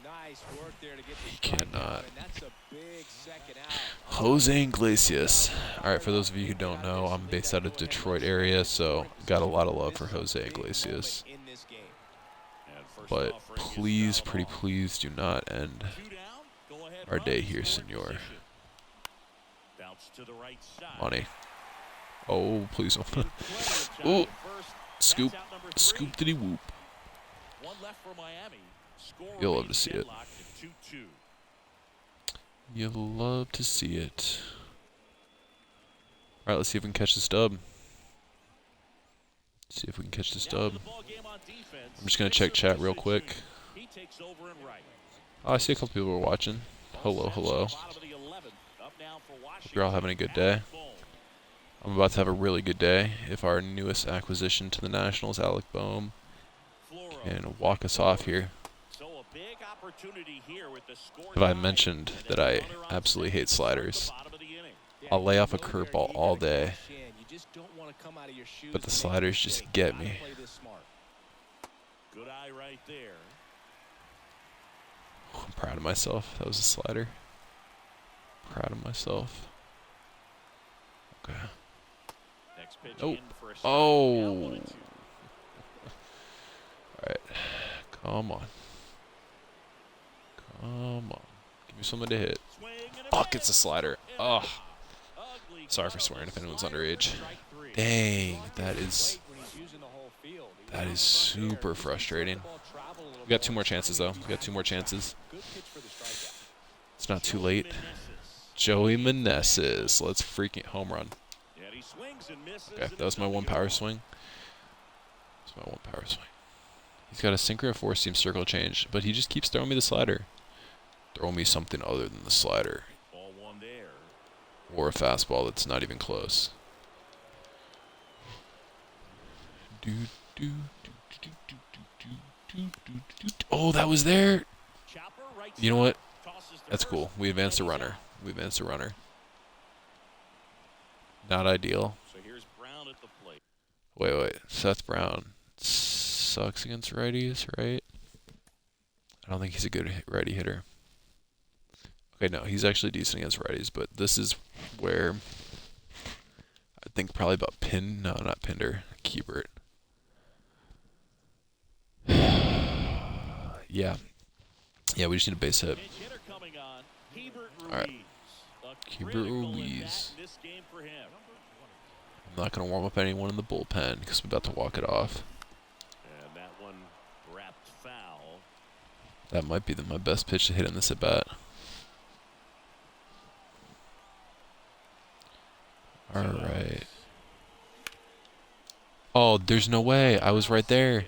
E: Nice work there to get the
C: He
E: strikeout,
C: cannot.
E: and that's a big second out.
C: Jose Iglesias. All right, for those of you who don't know, I'm based out of Detroit area, so got a lot of love for Jose Iglesias.
E: In this game.
C: But please, pretty please, do not end our day here, senor. Money. Oh, please don't. Oh, scoop. Scoop-diddy whoop.
D: One left for Miami.
C: You'll love to see it. You'll love to see it. All right, let's see if we can catch this dub. See if we can catch this dub. I'm just going to check chat real quick. Oh, I see a couple people are watching. Hello, hello. Hope you're all having a good day. I'm about to have a really good day if our newest acquisition to the Nationals, Alec Boehm, can walk us off here. Have I mentioned that I absolutely hate sliders? I'll lay off a curveball all day, but the sliders just get me.
D: Good eye right there.
C: I'm proud of myself. That was a slider. Proud of myself. Okay.
D: Next pitch
C: Oh.
D: in for a strike.
C: Oh.
D: Now 1-2.
C: Alright. Come on. Come on. Give me something to hit.
D: Swing and a
C: Fuck,
D: miss.
C: it's a slider.
D: And
C: Ugh.
D: out. Ugly
C: Sorry for
D: glove
C: swearing
D: on
C: if
D: the
C: anyone's
D: slider
C: underage.
D: for strike 3.
C: Dang, that is super frustrating. We got 2 more chances, though. We got 2 more chances. It's not too late. Joey Meneses. Let's freaking home run.
D: And he swings and misses,
C: Okay,
D: and
C: that was
D: it's
C: my
D: up
C: one
D: to
C: power
D: go.
C: swing. That's my one power swing. He's got a sinker and 4-seam circle change, but he just keeps throwing me the slider. Throw me something other than the slider.
D: Ball one there.
C: Or a fastball that's not even close. Oh, that was there.
D: Chopper right
C: You know what?
D: side, tosses to
C: That's
D: first,
C: cool. We advanced a
D: and he's
C: runner.
D: out.
C: We advanced a runner. Not ideal.
D: So here's Brown at the plate.
C: Wait. Seth Brown sucks against righties, right? I don't think he's a good righty hitter. Okay, no, he's actually decent against righties, but this is where I think probably about no, not Pinder, Kiebert. Yeah, we just need a base hit.
D: Pinch hitter coming on. Hebert
C: All right.
D: Ruiz. A
C: Hebert
D: critical
C: Ruiz.
D: at-bat in this game for him.
C: I'm not going to warm up anyone in the bullpen because I'm about to walk it off.
D: And that one wrapped foul.
C: That might be my best pitch to hit in this at bat. All right. Oh, there's no way. I was right there.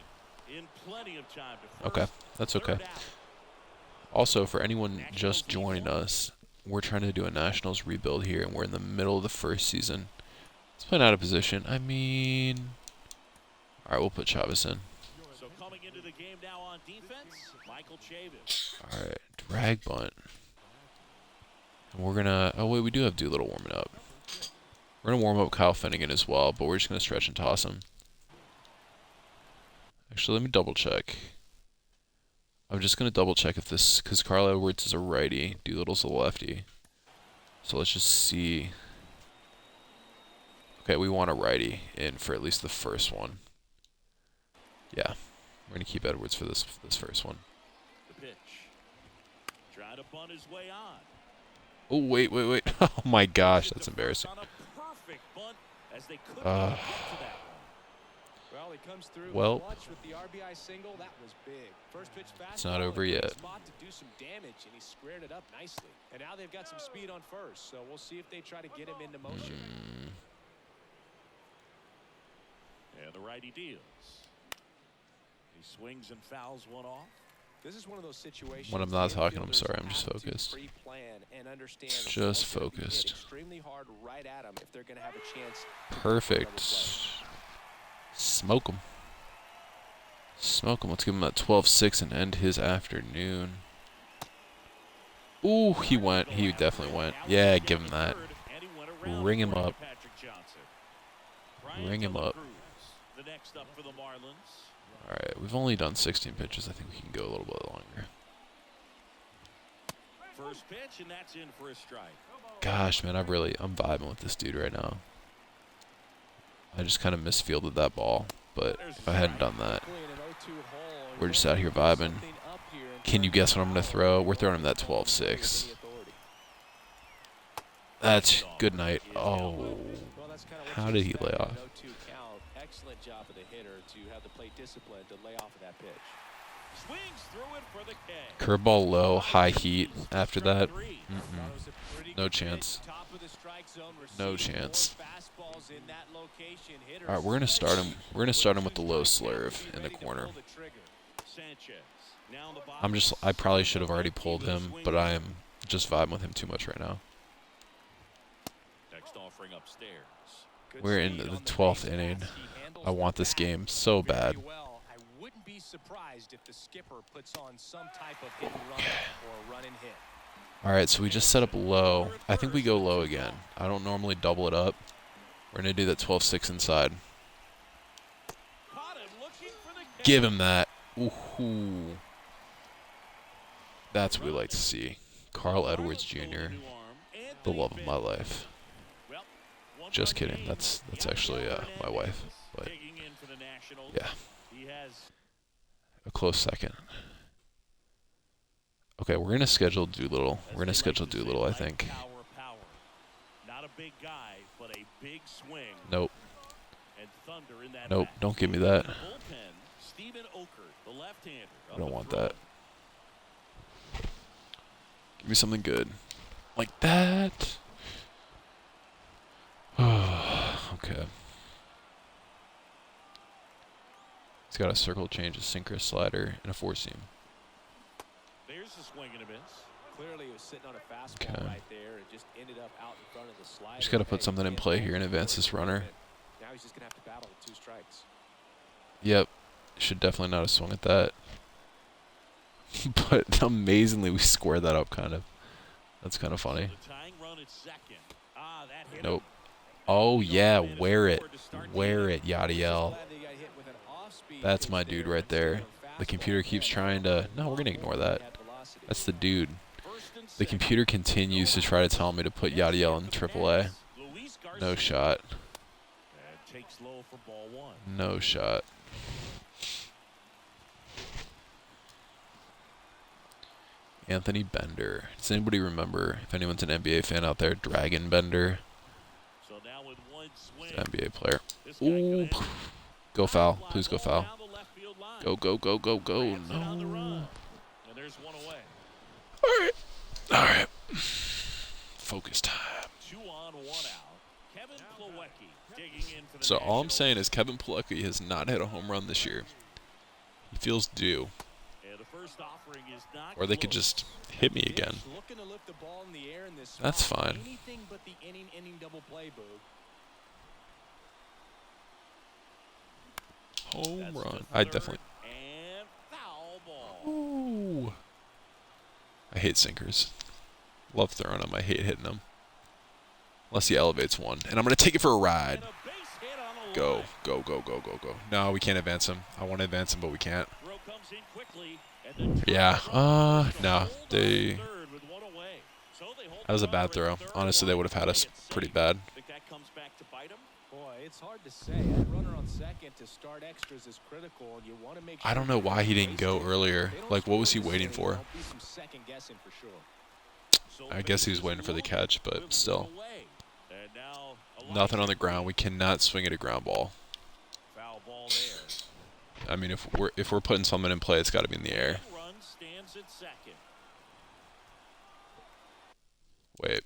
D: In plenty of time to
C: Okay, that's okay. Also, for anyone just joining us, we're trying to do a Nationals rebuild here, and we're in the middle of the first season. Let's play out of position. I mean, all right, we'll put Chavez in.
D: So coming into the game now on defense, Michael Chavis.
C: All right, drag bunt. And we're gonna. Oh wait, we do have Doolittle warming up. We're gonna warm up Kyle Finnegan as well, but we're just gonna stretch and toss him. Actually, let me double check. I'm just gonna double check if this, because Carl Edwards is a righty, Doolittle's a lefty. So let's just see. Okay, we want a righty in for at least the first one. Yeah, we're gonna keep Edwards for this first one.
D: The pitch. Trying to bunt his way on.
C: Oh wait. Oh my gosh, that's embarrassing.
D: On a perfect bunt as they couldn't get to that one.
E: Well, he comes through
C: Well,
E: clutch with the RBI single. That was big. First pitch fastball.
C: It's not over yet.
E: Spot to do some damage, and he squared it up nicely. And now they've got some speed on first, so we'll see if they try to get him into motion.
D: And the righty deals. He swings and fouls one off.
E: This is one of those situations.
C: When I'm not
E: the
C: talking, I'm
E: infielders
C: sorry, I'm just
E: have to
C: focused.
E: pre-plan and understand
C: Just
E: what's gonna be hit
C: focused.
E: extremely hard right at him if they're going to have a chance.
C: Perfect. Smoke him. Smoke him. Let's give him that 12-6 and end his afternoon. Ooh, he went. He definitely went. Yeah, give him that. Ring him up. Ring him up.
D: The next up for the Marlins.
C: All right, we've only done 16 pitches. I think we can go a little bit longer.
D: First pitch, and that's in for a strike.
C: Gosh, man, I'm vibing with this dude right now. I just kind of misfielded that ball, but if I hadn't done that, we're just out here vibing. Can you guess what I'm going to throw? We're throwing him that 12-6. That's good night. Oh, how did he lay off?
E: Excellent job of the hitter to have the plate discipline to lay off of that pitch.
D: Swings through it for the K.
C: Curveball low, high heat. After that, no chance. No chance. All right, we're gonna start him. We're gonna start him with the low slurve in the corner. I probably should have already pulled him, but I am just vibing with him too much right now.
D: Next offering upstairs.
C: We're in the 12th inning. I want this game so bad.
E: I wouldn't be surprised if the skipper puts on some type of hit and run or run and hit.
C: All right, so we just set up low. I think we go low again. I don't normally double it up. We're gonna do that 12-6 inside. Give him that. Ooh. That's what we like to see. Carl Edwards Jr., the love of my life. Just kidding. That's actually my wife. But yeah, a close second. Okay, we're gonna schedule Doolittle. We're gonna schedule Doolittle, I think.
D: Not a big guy, but a big swing.
C: Nope.
D: And thunder in that
C: Nope. Don't give me that.
D: Stephen Oker, the left-hander.
C: I don't want that. Give me something good, like that. Okay. He's got a circle change, a synchro slider, and a four-seam.
D: There's the swing and a miss.
E: Clearly, he was sitting on a fastball right there and just ended up out in front of the slider.
C: Just got to put something in play here and advance this runner.
E: Now he's just going to have to battle with 2 strikes.
C: Yep. Should definitely not have swung at that. But amazingly, we squared that up kind of. That's kind of funny. Nope. Oh, yeah. Wear it. Wear it, Yadiel. That's my dude right there. The computer keeps trying to... No, we're going to ignore that. That's the dude. The computer continues to try to tell me to put Yadiel in AAA. No shot. No shot. Anthony Bender. Does anybody remember, if anyone's an NBA fan out there, Dragon Bender?
D: with one swing.
C: It's an NBA player.
D: This guy
C: Ooh.
D: could end.
C: Go foul.
D: Fly
C: Please go
D: ball
C: foul.
D: down the left field line.
C: Go, go, go, go, go.
D: Grabs it on the run.
C: No.
D: And there's one away.
C: All right. Focus time.
D: 2 on, 1 out. Kevin Plawecki digging in for the
C: So all I'm
D: Nationals.
C: saying is Kevin Plawecki has not hit a home run this year. He feels due.
D: And the first offering is not
C: Or they could
D: close.
C: just hit me again.
E: Looking to lift the ball in the air in this
C: That's
E: spot.
C: fine.
E: Anything but the inning double play, Boog.
C: Home
D: That's
C: run.
D: the
C: I
D: third,
C: definitely.
D: and foul ball.
C: Ooh. I hate sinkers. Love throwing them. I hate hitting them. Unless he elevates one. And I'm going to take it for a ride.
D: And a base hit on the
C: Go,
D: line.
C: go, go, go, go, go. No, we can't advance him. I want to advance him, but we can't.
D: Throw comes in quickly, and the
C: Yeah. No.
D: hold
C: They.
D: on third with one away. So they hold
C: That was a
D: the
C: bad
D: runner
C: throw.
D: at third.
C: Honestly, they would have had us pretty bad.
D: Think that comes back to bite him?
E: Boy, it's hard to say. That runner on second to start extras is critical, and you want to make sure
C: I don't know
E: you
C: why he
E: don't
C: didn't go
E: waste it.
C: earlier.
E: They don't
C: Like, what was he
E: score this
C: waiting
E: inning,
C: for?
E: there'll be some second guessing for sure.
D: So
C: I guess he was
D: bases
C: waiting for the
D: loaded
C: catch, but
D: with
C: still.
D: one away. And now
C: Nothing on the
D: Elijah
C: ground. We cannot swing at a ground ball.
D: foul ball there.
C: I mean, if we're putting something in play, it's got to be in the air.
D: Run stands at second.
C: Wait.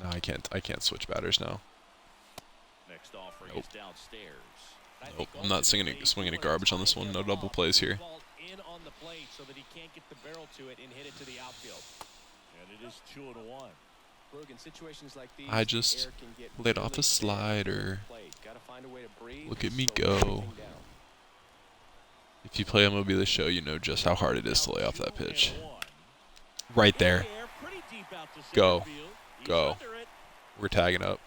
C: No, I can't switch batters now.
D: Next offering
C: Nope.
D: is downstairs.
C: Nope. I'm not swinging a garbage on this one. No double plays here.
E: Ball in on the plate so that he can't get the barrel to it and hit it to the outfield.
D: And it is 2-1.
E: Look, in situations like these,
C: I
E: the
C: just
E: air can get
C: laid off
E: really
C: a slider.
E: plate. Gotta find a way to breathe
C: Look
E: and
C: at me
E: slow
C: go.
E: everything down.
C: If you play MLB The Show, you know just how hard it is to lay off that pitch.
D: 2-1.
C: Right there.
D: Air pretty deep out to center
C: Go.
D: field. He's
C: Go.
D: under it.
C: We're tagging up.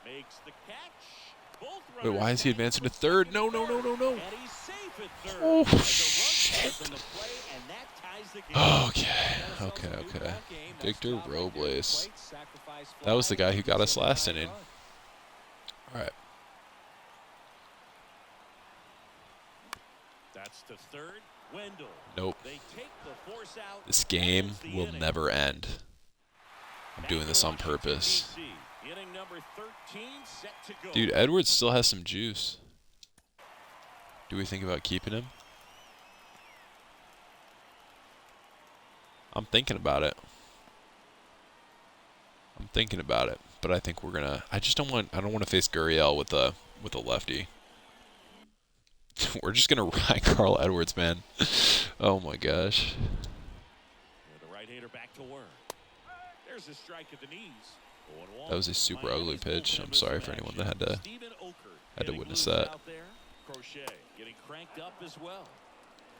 D: Makes the catch. Both
C: Wait, why is he
D: runners
C: advancing to
D: from
C: third?
D: second
C: No,
D: to
C: no, no,
D: third.
C: no, no.
D: And he's safe at third.
C: Oh,
D: As a run
C: shit.
D: scores on the play, and that ties the game.
C: Okay, okay, okay. Victor Robles. That was the guy who got us last inning. All right.
D: That's to third. Wendell.
C: Nope.
D: They take the force out.
C: This game
D: Ends the
C: will
D: inning.
C: never end. I'm doing this on purpose.
D: DC, inning number 13 set to go.
C: Dude, Edwards still has some juice. Do we think about keeping him? I'm thinking about it. But I think we're gonna. I don't want to face Gurriel with a lefty. We're just gonna ride Carl Edwards, man. Oh my gosh.
D: With the right-hander back to work. There's a strike at the knees. 0-1.
C: That was a super ugly
D: Miami's
C: pitch.
D: bullpen
C: I'm
D: was
C: sorry
D: in
C: for anyone
D: action.
C: that
D: Stephen Oker
C: had to
D: getting
C: witness
D: loose
C: that.
D: out there. Crochet getting cranked up as well.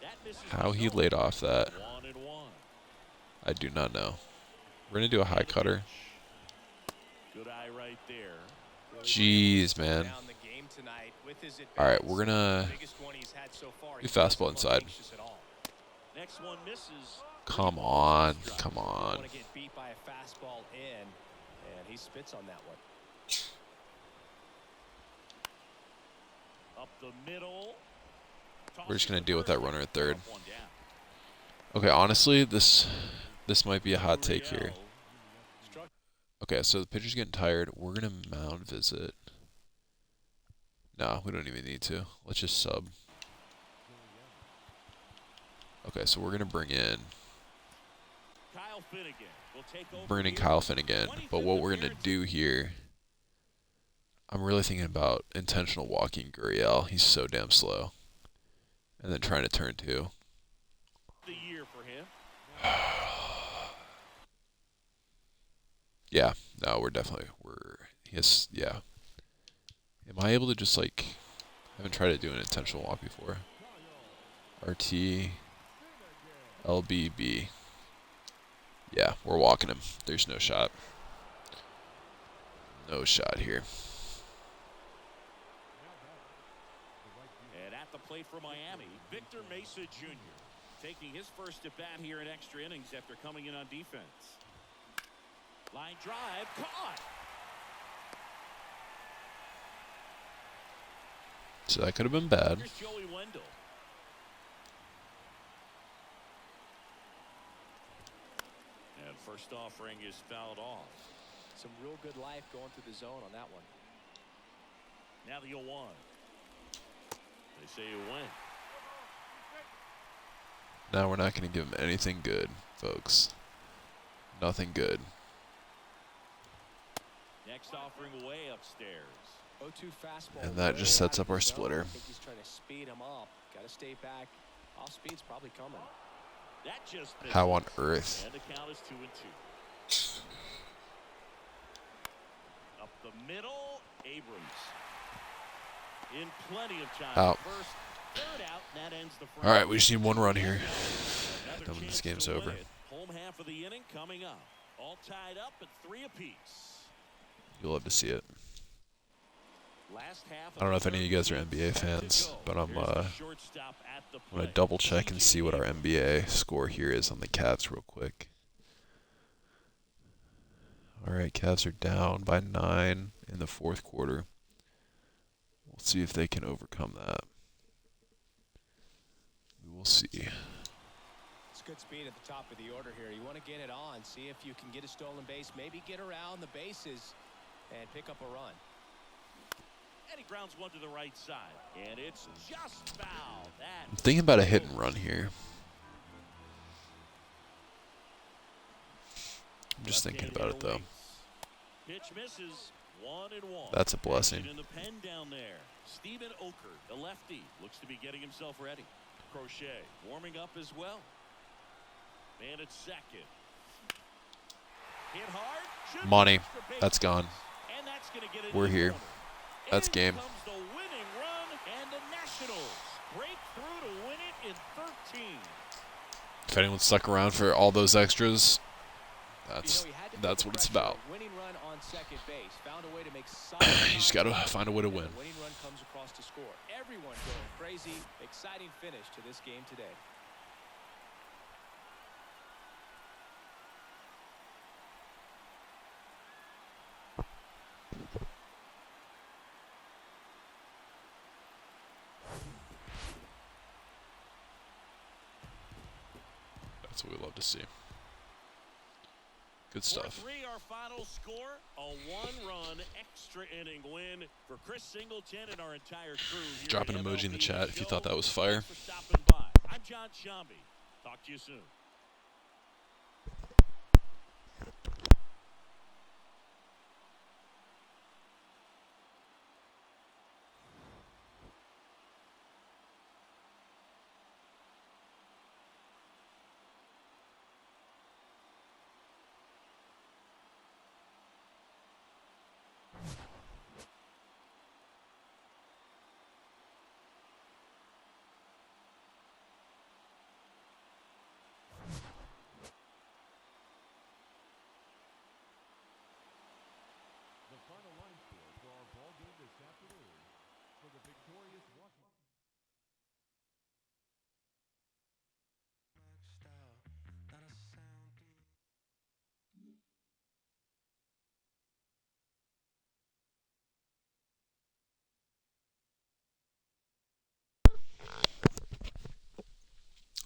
D: That misses
C: How
D: the
C: he
D: zone.
C: laid off that,
D: 1-1.
C: I do not know. We're gonna do a high cutter.
D: Good eye right there.
C: Jeez, man.
E: Down the game tonight with his
C: All right,
E: at-bats.
C: we're gonna
E: Biggest one he's had so far.
C: do
E: He doesn't
C: fastball
E: look
C: inside.
E: anxious at all.
D: Next one misses.
C: Come on, come
E: Don't
C: on.
E: want to get beat by a fastball in, and he spits on that one.
D: Up the middle.
C: We're just gonna deal with that runner at third.
D: One down.
C: Okay, honestly, this might be a hot take here.
D: Gurriel.
E: Struck
C: Okay, so the pitcher's getting tired. We're gonna mound visit. No, we don't even need to. Let's just sub. Okay, so we're gonna bring in
D: Kyle Finnegan will take over
C: bring in
D: here.
C: Kyle Finnegan. But
D: 25th
C: what we're gonna
D: appearance.
C: do here, I'm really thinking about intentional walking Gurriel. He's so damn slow. And then trying to turn two.
D: The year for him.
C: Yeah, no, yeah. Am I able to just I haven't tried to do an intentional walk before. RT, LBB. Yeah, we're walking him. There's no shot. No shot here.
D: And at the plate for Miami, Victor Mesa Jr. taking his first at bat here in extra innings after coming in on defense. Line drive, caught.
C: So that could have been bad.
D: Here's Joey Wendell. And first offering is fouled off.
E: some real good life going through the zone on that one.
D: Now the 0-1. They say it went.
C: Now we're not going to give him anything good, folks. Nothing good.
D: Next offering way upstairs.
E: 0-2 fastball.
C: And that just sets up our
E: I
C: splitter.
E: think he's trying to speed him up. Got to stay back. Off speed's probably coming.
D: That just misses.
C: How on earth?
D: And the count is 2-2. Up the middle, Abrams. In plenty of time.
C: Out.
D: First, third out, and that ends the front.
C: All right, we just need one run here.
D: Another
C: Then this
D: chance
C: game's
D: to win
C: over.
D: it. Home half of the inning coming up. All tied up at 3 apiece.
C: You'll love to see it.
D: Last half
C: I don't know if any of you guys are NBA fans, but I'm gonna double check and see what our NBA score here is on the Cavs real quick. All right, Cavs are down by 9 in the fourth quarter. We'll see if they can overcome that. We will see.
E: It's good speed at the top of the order here. You want to get it on, see if you can get a stolen base, maybe get around the bases and pick up a run.
D: And he grounds one to the right side. And it's just foul.
C: I'm thinking about a hit and run here. I'm just thinking about it though.
D: Pitch misses. 1-1.
C: That's a blessing.
D: In the pen down there. Stephen Oker, the lefty, looks to be getting himself ready. Crochet warming up as well. Man at second. Hit hard.
C: Money. That's gone.
D: And that's gonna get it
C: We're
D: in the
C: here.
D: corner.
C: That's
D: In
C: game.
D: comes the winning run, and the Nationals break through to win it in 13.
C: If anyone stuck around for all those extras, that's what it's about.
E: Winning run on second base. Found a way to make
C: You just got to find a way to win.
E: Winning run comes across to score. Everyone going crazy. Exciting finish to this game today.
C: That's what we love to see. Good stuff.
D: 4-3 our final score. A one-run extra inning win for Chris Singleton and our entire crew here.
C: Drop an
D: at
C: emoji in the
D: MLB
C: chat if you
D: Show.
C: thought that was fire.
D: Thanks for stopping by. I'm John Shambi. Talk to you soon.
B: The final line score for our ball game this afternoon for the victorious Washington.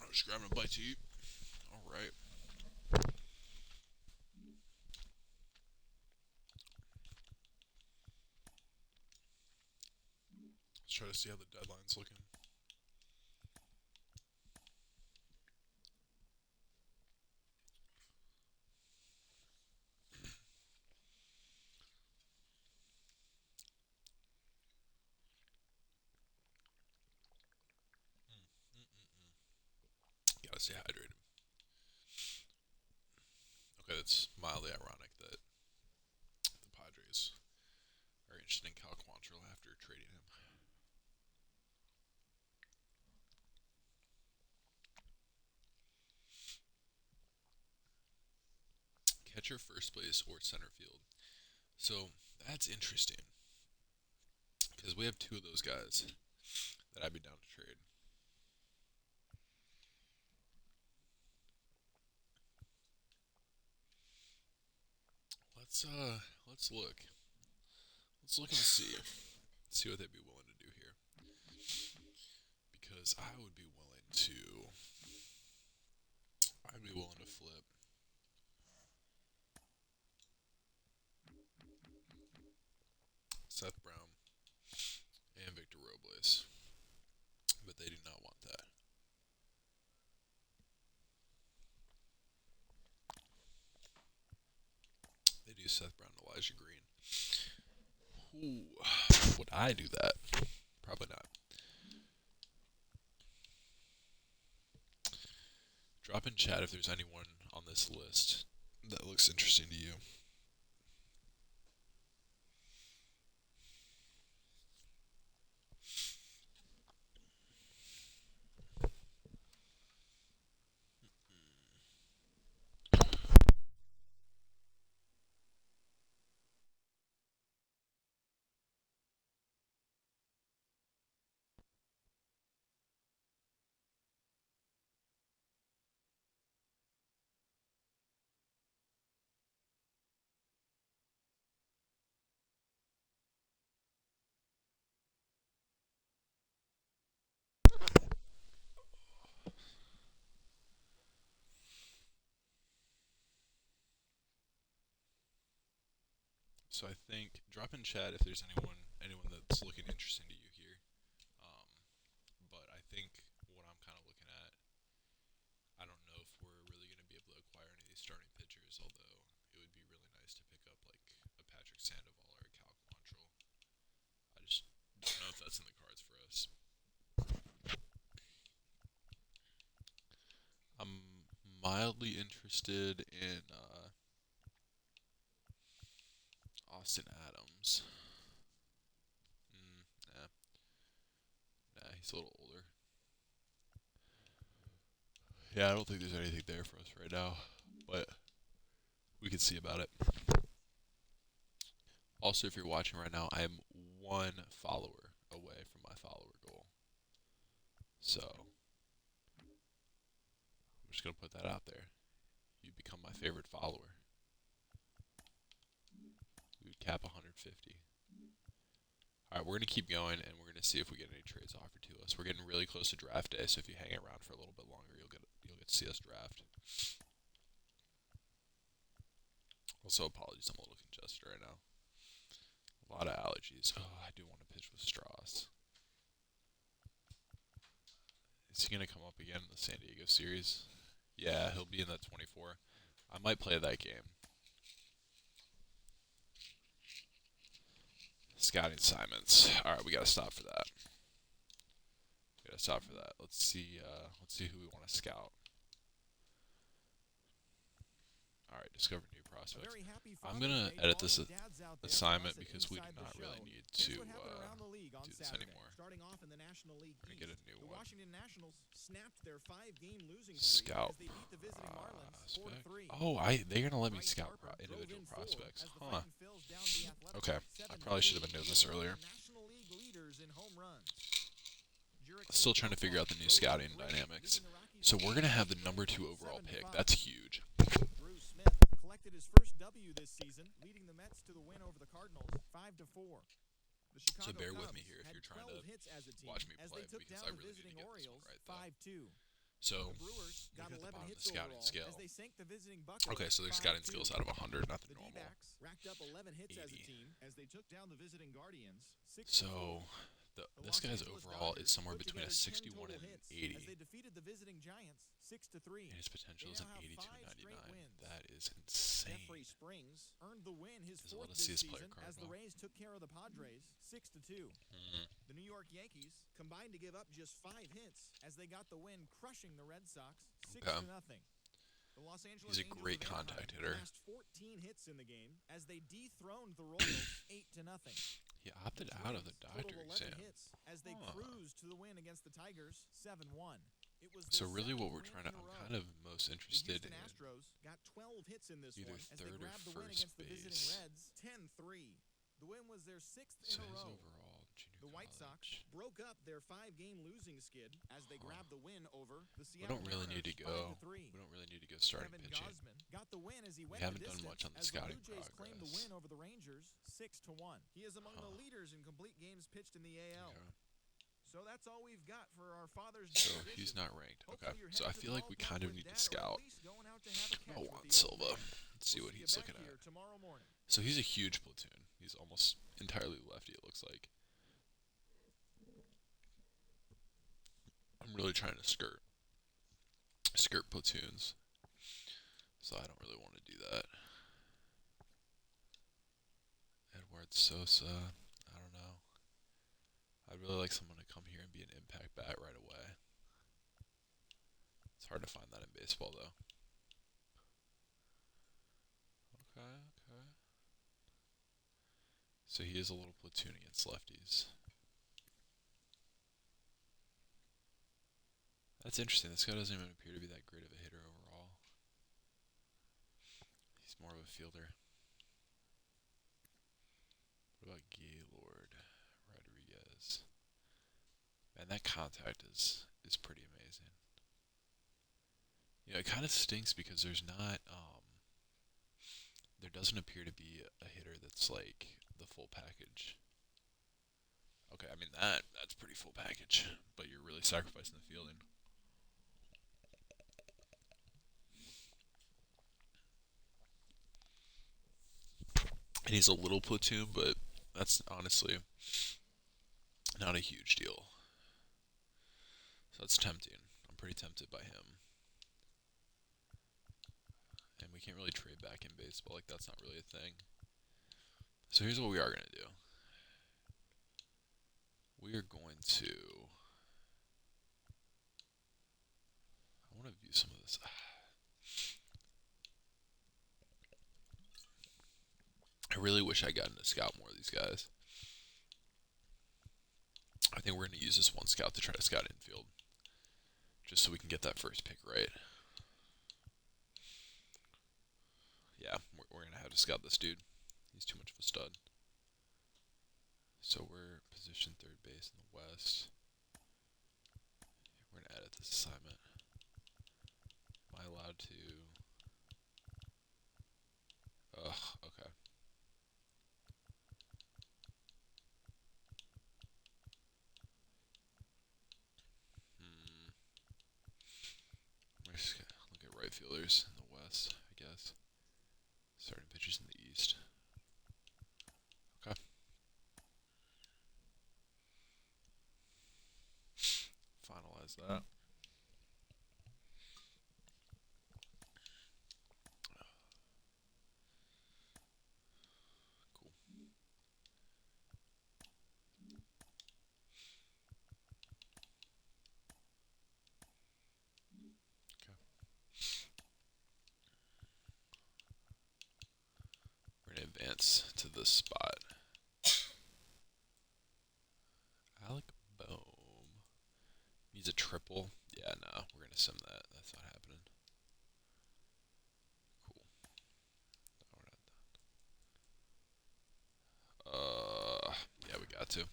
C: I was just grabbing a bite to eat. All right. Let's try to see how the deadline's looking. Gotta stay hydrated. Okay, that's mildly ironic that the Padres are interested in Cal Quantrill after trading him. Catcher, first base, or center field. So that's interesting because we have two of those guys that I'd be down to trade. Let's look. Let's look and see what they'd be willing to do here. Because I'd be willing to flip. Seth Brown Elijah Green. Ooh, would I do that? Probably not. Drop in chat if there's anyone on this list that looks interesting to you. So I think drop in chat if there's anyone that's looking interesting to you here. Um, but I think what I'm kind of looking at, I don't know if we're really going to be able to acquire any of these starting pitchers. Although it would be really nice to pick up like a Patrick Sandoval or a Cal Quantrill. I just don't know if that's in the cards for us. I'm mildly interested in Austin Adams. Nah, he's a little older. Yeah, I don't think there's anything there for us right now, but we can see about it. Also, if you're watching right now, I am 1 follower away from my follower goal. So, I'm just going to put that out there. You become my favorite follower. We would cap 150. Alright, we're going to keep going, and we're going to see if we get any trades offered to us. We're getting really close to draft day, so if you hang around for a little bit longer, you'll get to see us draft. Also, apologies, I'm a little congested right now. A lot of allergies. Oh, I do want to pitch with Strauss. Is he going to come up again in the San Diego series? Yeah, he'll be in that 24. I might play that game. Scouting assignments. Alright, we got to stop for that. Let's see who we want to scout. Alright, discover new prospects. I'm going to edit this assignment because we do not really need to do this anymore.
B: Starting off in the National League
C: We're going to get a new
B: the
C: one.
B: Washington Nationals snapped their 5-game losing streak
C: Scout
B: as they beat the visiting Marlins
C: prospect.
B: 4-3.
C: Oh, they're going to let me scout individual prospects. Huh. Okay, I probably should have been doing this earlier.
B: National League leaders in home runs.
C: Still trying to figure out the new scouting dynamics. So we're going to have the number 2 overall pick. That's huge.
B: Drew Smith collected his first W this season, leading the Mets to the win over the Cardinals 5-4. The Chicago
C: So bear with
B: Cubs
C: me here if
B: had
C: you're trying
B: 12
C: to
B: hits as a team
C: watch me
B: as
C: play
B: they took
C: because
B: down
C: I
B: the
C: really need to
B: visiting
C: get this
B: Orioles
C: one right though.
B: 5-2.
C: So
B: The Brewers got
C: look at the
B: 11
C: bottom of
B: hits
C: the scouting
B: overall
C: scale.
B: as they sank the visiting Buccos.
C: Okay, so their scouting
B: 5-2.
C: skills out of 100, nothing
B: The
C: normal.
B: D-backs racked up 11 hits as a
C: 80.
B: team as they took down the visiting Guardians 6-4.
C: So this
B: Los
C: guy's
B: Angeles
C: overall
B: Dodgers
C: is somewhere
B: put
C: between a
B: together 10
C: 61
B: total
C: and
B: hits
C: 80.
B: as they defeated the visiting Giants 6-3.
C: And his potential is
B: They
C: an
B: now have
C: 82
B: 5 straight
C: 99.
B: wins.
C: That is insane.
B: Jeffrey Springs earned the win, his
C: There's a lot
B: fourth
C: to see
B: this
C: this player,
B: season, as the
C: Cardinal.
B: Rays took care of the Padres 6-2. The New York Yankees combined to give up just 5 hits as they got the win, crushing the Red Sox 6-0. The Los Angeles
C: He's a
B: Angels
C: great
B: of Anaheim
C: contact hitter.
B: amassed 14 hits in the game as they dethroned the Royals 8-0.
C: He opted out of the doctor
B: Total 11
C: exam.
B: hits as they cruised to the win against the Tigers 7-1. It was
C: So
B: their
C: really what
B: seventh
C: we're
B: win
C: trying to,
B: in a
C: I'm
B: row.
C: kind of most
B: The
C: interested
B: Houston
C: in
B: Astros got 12 hits in this
C: either
B: one as they
C: third or
B: grabbed the win
C: first
B: against the visiting
C: base.
B: Reds 10-3. The win was their 6th
C: So
B: in a
C: his
B: row.
C: overall junior
B: The White Sox
C: college.
B: broke up their 5-game losing skid as they grabbed the win over the
C: We
B: Seattle
C: don't really need to
B: Mariners
C: go.
B: 5-3.
C: We don't really need to go starting
B: Kevin
C: pitching.
B: Gausman got the win as he went
C: haven't
B: the
C: done
B: distance
C: much on the
B: as
C: scouting
B: the Blue Jays claimed the
C: progress.
B: win over the Rangers 6-1. He is among the leaders in complete games pitched in the AL.
C: Okay.
B: So that's all we've got for our Father's Day
C: So he's
B: edition.
C: not ranked. Okay.
B: Hopefully you're
C: So I
B: headed to
C: feel
B: the
C: like we
B: ballpark
C: kind of
B: with
C: need to
B: Dad, or
C: scout
B: at least going out to have a catch with
C: Juan
B: the old
C: Silva.
B: man.
C: Let's see
B: We'll
C: what
B: you
C: he's
B: back
C: looking
B: here
C: at.
B: tomorrow morning.
C: So he's a huge platoon. He's almost entirely lefty, it looks like. I'm really trying to skirt platoons. So I don't really want to do that. Nomar Sosa. I don't know. I'd really like someone to come here and be an impact bat right away. It's hard to find that in baseball, though. Okay. So he is a little platoon against lefties. That's interesting. This guy doesn't even appear to be that great of a hitter overall. He's more of a fielder. What about Gaylord Rodriguez? Man, that contact is pretty amazing. You know, it kind of stinks because there doesn't appear to be a hitter that's like the full package. Okay, I mean that's pretty full package, but you're really sacrificing the fielding. And he's a little platoon, but that's honestly not a huge deal. So that's tempting. I'm pretty tempted by him. And we can't really trade back in baseball. Like, that's not really a thing. So here's what we are going to do. We are going to... I want to view some of this. I really wish I got to scout more of these guys. I think we're going to use this one scout to try to scout infield. Just so we can get that first pick right. Yeah, we're going to have to scout this dude. He's too much of a stud. So we're positioned third base in the West. We're going to edit this assignment. Am I allowed to... Ugh, okay. We're just going to look at right fielders in the West, I guess. Starting pitchers in the East. Okay. Finalize that. Cool. Okay. We're going to advance to this spot. Alec Bohm. Needs a triple. Yeah, no, we're going to sim that. That's not happening. Cool. No, we're not done. Yeah, we got to.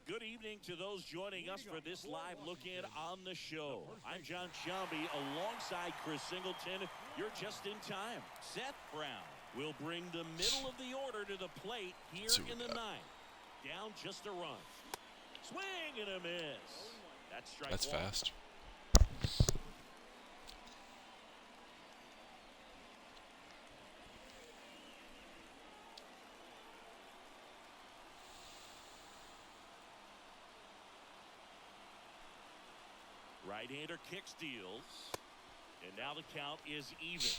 D: Good evening to those joining us for this live look-in on the show. I'm John Shelby alongside Chris Singleton. You're just in time. Seth Brown will bring the middle of the order to the plate here in the ninth. Down just a run. Swing and a miss. That's strike
C: That's
D: one.
C: fast.
D: Right-hander kick steals. And now the count is even. 1-1.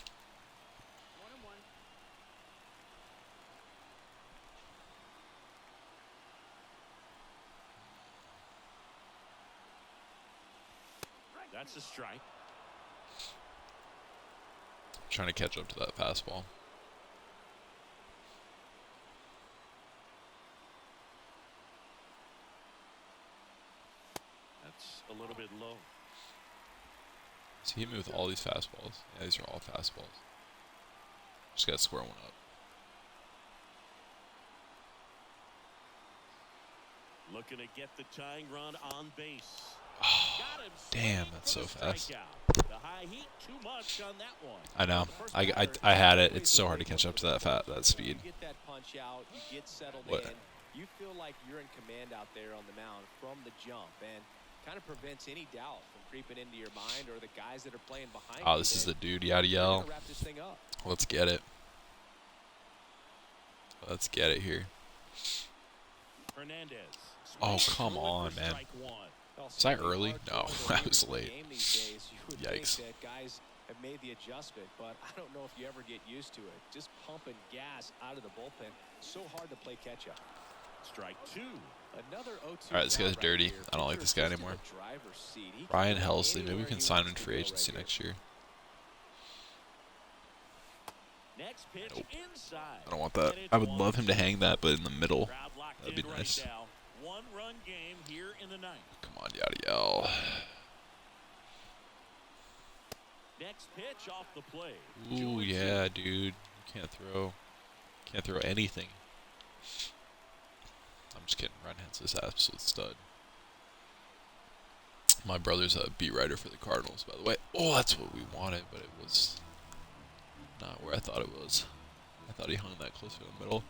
D: That's a strike.
C: Trying to catch up to that fastball.
D: That's a little bit low.
C: Is he hit me with all these fastballs? Yeah, these are all fastballs. Just got to square one up.
D: Looking to get the tying run on base.
C: Oh,
D: Got him
C: damn,
D: swinging
C: that's
D: for
C: so
D: the
C: fast.
D: strikeout. The high heat, too much on that one.
C: I know. I had it. It's so hard to catch up to that speed.
E: You get that punch out, you get settled
C: What?
E: in. You feel like you're in command out there on the mound from the jump, and kind of prevents any doubt from creeping into your mind or the guys that are playing behind
C: Oh,
E: you.
C: this is the
E: Then
C: dude. You gotta
E: you're
C: yell.
E: gonna wrap this thing up.
C: Let's get it. Let's get it here.
D: Hernandez.
C: Oh, come on, man. Was I early? No, I was late. Yikes.
E: Guys have made the adjustment, but I don't know if you ever get used to it. Just pumping gas out of the bullpen. So hard to play catch up.
D: Strike two.
E: Another 0-2.
C: All right, this guy's dirty. I don't like this guy anymore. Ryan Helsley. Maybe we can sign him in free agency next year.
D: Next pitch
C: Nope.
D: inside.
C: I don't want that. I would love him to hang that, but in the middle.
D: Crowd locked
C: That'd be
D: in
C: nice.
D: right now. One-run game here in the ninth.
C: Come on, Yadiel.
D: Next pitch off the plate.
C: Ooh, yeah, dude. You can't throw anything. I'm just kidding. Ryan Helsley's an absolute stud. My brother's a beat writer for the Cardinals, by the way. Oh, that's what we wanted, but it was not where I thought it was. I thought he hung that closer to the middle.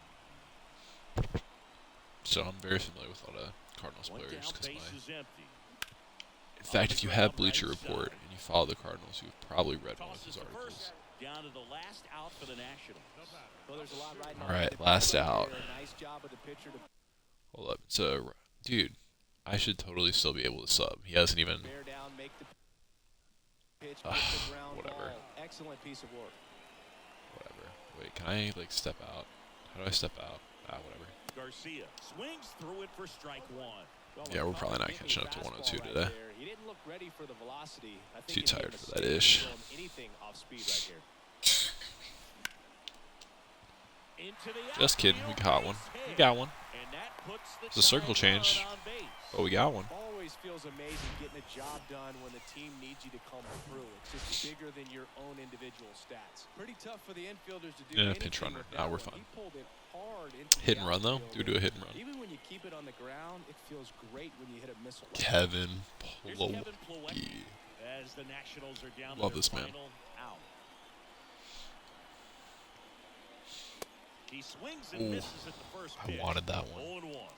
C: So I'm very familiar with a lot of Cardinals players. In fact, if you have Bleacher Report and you follow the Cardinals, you've probably read one of his articles.
D: Down to the last out for the Nationals.
C: All right, last out. Hold up. So, dude, I should totally still be able to sub. He hasn't even. Whatever.
E: Excellent piece of work.
C: Whatever. Wait, can I like step out? How do I step out? Whatever.
D: Garcia swings through it for strike one.
C: Yeah, we're probably not catching up to 102 today.
E: He didn't look ready for the velocity. I think
C: Too
E: it'd be a
C: tired for
E: mistake
C: that
E: to
C: ish.
E: throw him anything off speed right here.
D: Into the
C: Just kidding. We
D: outfield,
C: got one.
D: base
C: We
D: hit.
C: got one.
D: And that puts the
C: It's a circle
D: tying run
C: change.
D: on base.
C: Oh, we got one.
E: Always feels amazing getting a job done when the team needs you to come through. It's just bigger than your own individual stats. Pretty tough for the infielders to do
C: Yeah,
E: anything
C: pinch runner.
E: with
C: Nah,
E: that
C: we're
E: one.
C: fine.
E: He pulled it hard into
C: Hit
E: the
C: and run though.
E: outfield.
C: Do a hit and run.
E: Even when you keep it on the ground, it feels great when you hit a missile. like that.
C: Kevin
D: Here's Kevin
C: Plawecki.
D: Plawecki as the Nationals are down
C: Love
D: to their
C: this man.
D: final out. He swings and
C: Ooh,
D: misses at the first
C: I
D: pitch.
C: wanted that one.
D: 0-1.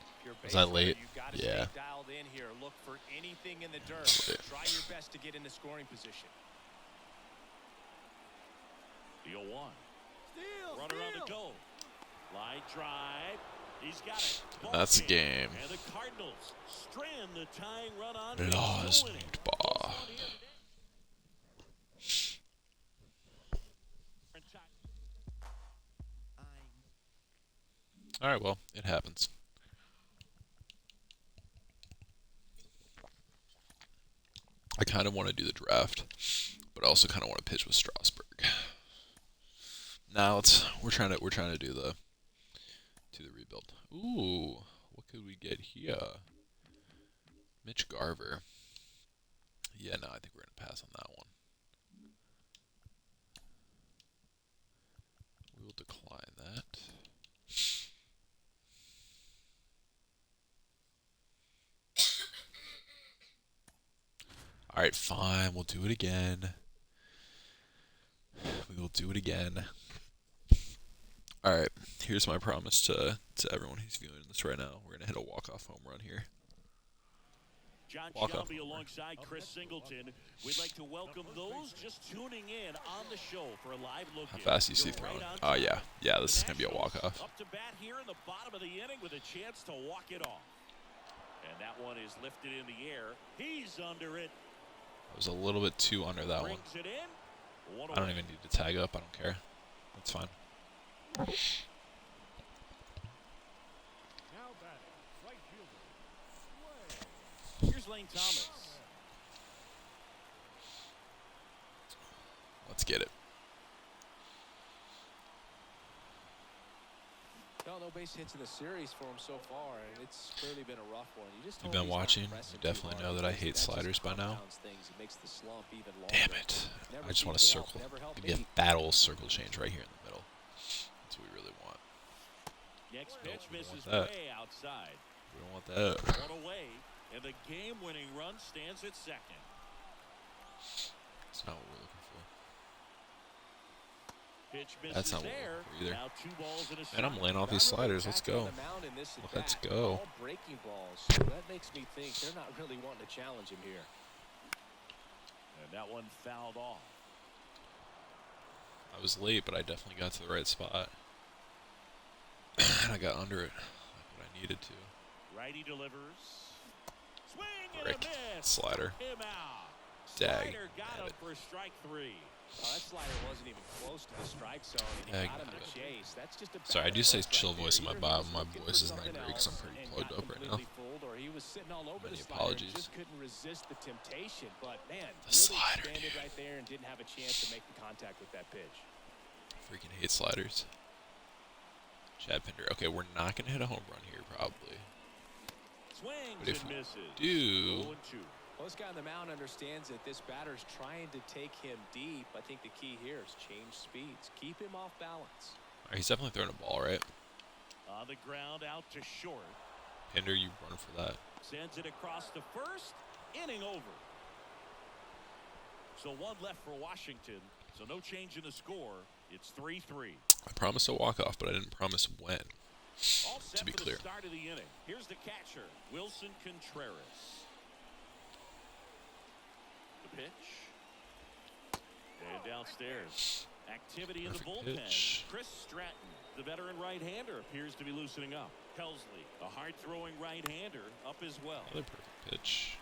C: Was I late?
E: You've got to
C: Yeah.
E: stay dialed in here. Look for anything in the dirt.
C: Yeah.
E: Try your best to get into scoring position.
D: The 0-1. Runner on the go. Line drive. He's got it.
C: And that's the game.
D: And the Cardinals strand the tying run on base.
C: Lost
D: No inning.
C: ball. All right, well, it happens. I kind of want to do the draft, but I also kind of want to pitch with Strasburg. Now we're trying to do the rebuild. Ooh, what could we get here? Mitch Garver. Yeah, no, I think we're gonna pass on that one. We will decline that. All right, fine. We'll do it again. We will do it again. All right, here's my promise to everyone who's viewing this right now. We're gonna hit a walk-off home run here.
D: John
C: Walk off.
D: Shelby alongside Chris Singleton. We'd like to welcome those just tuning in on the show for a live look.
C: How fast do you see throwing? Oh yeah, this is gonna be a walk-off.
D: Up to bat here in the bottom of the inning with a chance to walk it off. And that one is lifted in the air. He's under it.
C: I was a little bit too under that one.
D: Brings it in.
C: I don't even need to tag up. I don't care. That's fine.
B: Now batting, right fielder.
D: Here's Lane Thomas.
C: Let's get it.
E: No base hits in the series for him so far, and it's clearly been a rough one. You just
C: You've
E: hope
C: been
E: he's not
C: watching. You
E: pressing too
C: definitely
E: hard
C: know that I
E: because
C: hate
E: that just
C: sliders by now.
E: compounds things. It makes the slump even longer.
C: Damn it.
E: Never
C: I just want a
E: seems to help,
C: circle.
E: never helped
C: Give me a
E: me.
C: fat old circle change right here in the middle. That's what we really want.
D: Next
C: Nope,
D: pitch
C: we don't
D: misses
C: want that.
D: way outside.
C: We don't want that.
D: One away, and the game-winning run stands at second.
C: That's not what we're looking for.
D: Pitch misses
C: That's not what
D: there.
C: we're looking for either.
D: Now 2 balls and a
C: And I'm
D: strike.
C: laying off these sliders. Let's go. Let's go.
E: All breaking balls. So that makes me think they're not really wanting to challenge him here.
D: And that one fouled off.
C: I was late, but I definitely got to the right spot. And I got under it like what I needed to.
D: Righty delivers. Swing and
C: Frick.
D: a miss.
C: Slider.
D: Him out.
C: Dag.
D: Slider got him
C: Nabbit.
D: for strike 3.
E: Oh, that slider wasn't even close to the strike zone, and he
C: Dag
E: got him to
C: nabbit.
E: chase. That's just a
C: Sorry, I
E: bad
C: do say
E: approach
C: chill
E: right
C: voice in
E: there.
C: my
E: Either he
C: bio.
E: was
C: My
E: looking
C: voice
E: for
C: isn't that
E: something
C: great because I'm
E: else
C: pretty
E: and
C: plugged
E: got
C: up right now.
E: completely fooled, or he was sitting all over
C: Many
E: the slider
C: apologies.
E: and just couldn't resist the temptation. But man,
C: The
E: really
C: slider,
E: expanded
C: dude.
E: right there and didn't have a chance to make the contact with that pitch.
C: Freaking hate sliders. Chad Pinder. Okay, we're not going to hit a home run here, probably.
D: Swings
C: But if
D: and
C: we
D: misses.
C: do,
D: 0-2.
E: Well, this guy on the mound understands that this batter's trying to take him deep. I think the key here is change speeds. Keep him off balance.
C: he's definitely throwing a ball, right?
D: On the ground, out to short.
C: Pinder, you run for that.
D: Sends it across the first. Inning over. So one left for Washington. So no change in the score. It's 3-3.
C: I promised a walk-off, but I didn't promise when.
D: All set
C: To be
D: for
C: clear.
D: the start of the inning. Here's the catcher, Wilson Contreras. The pitch. And downstairs. Activity in the
C: Perfect
D: bullpen.
C: pitch.
D: Chris Stratton, the veteran right-hander, appears to be loosening up. Helsley, a hard-throwing right-hander, up as well.
C: Another perfect pitch.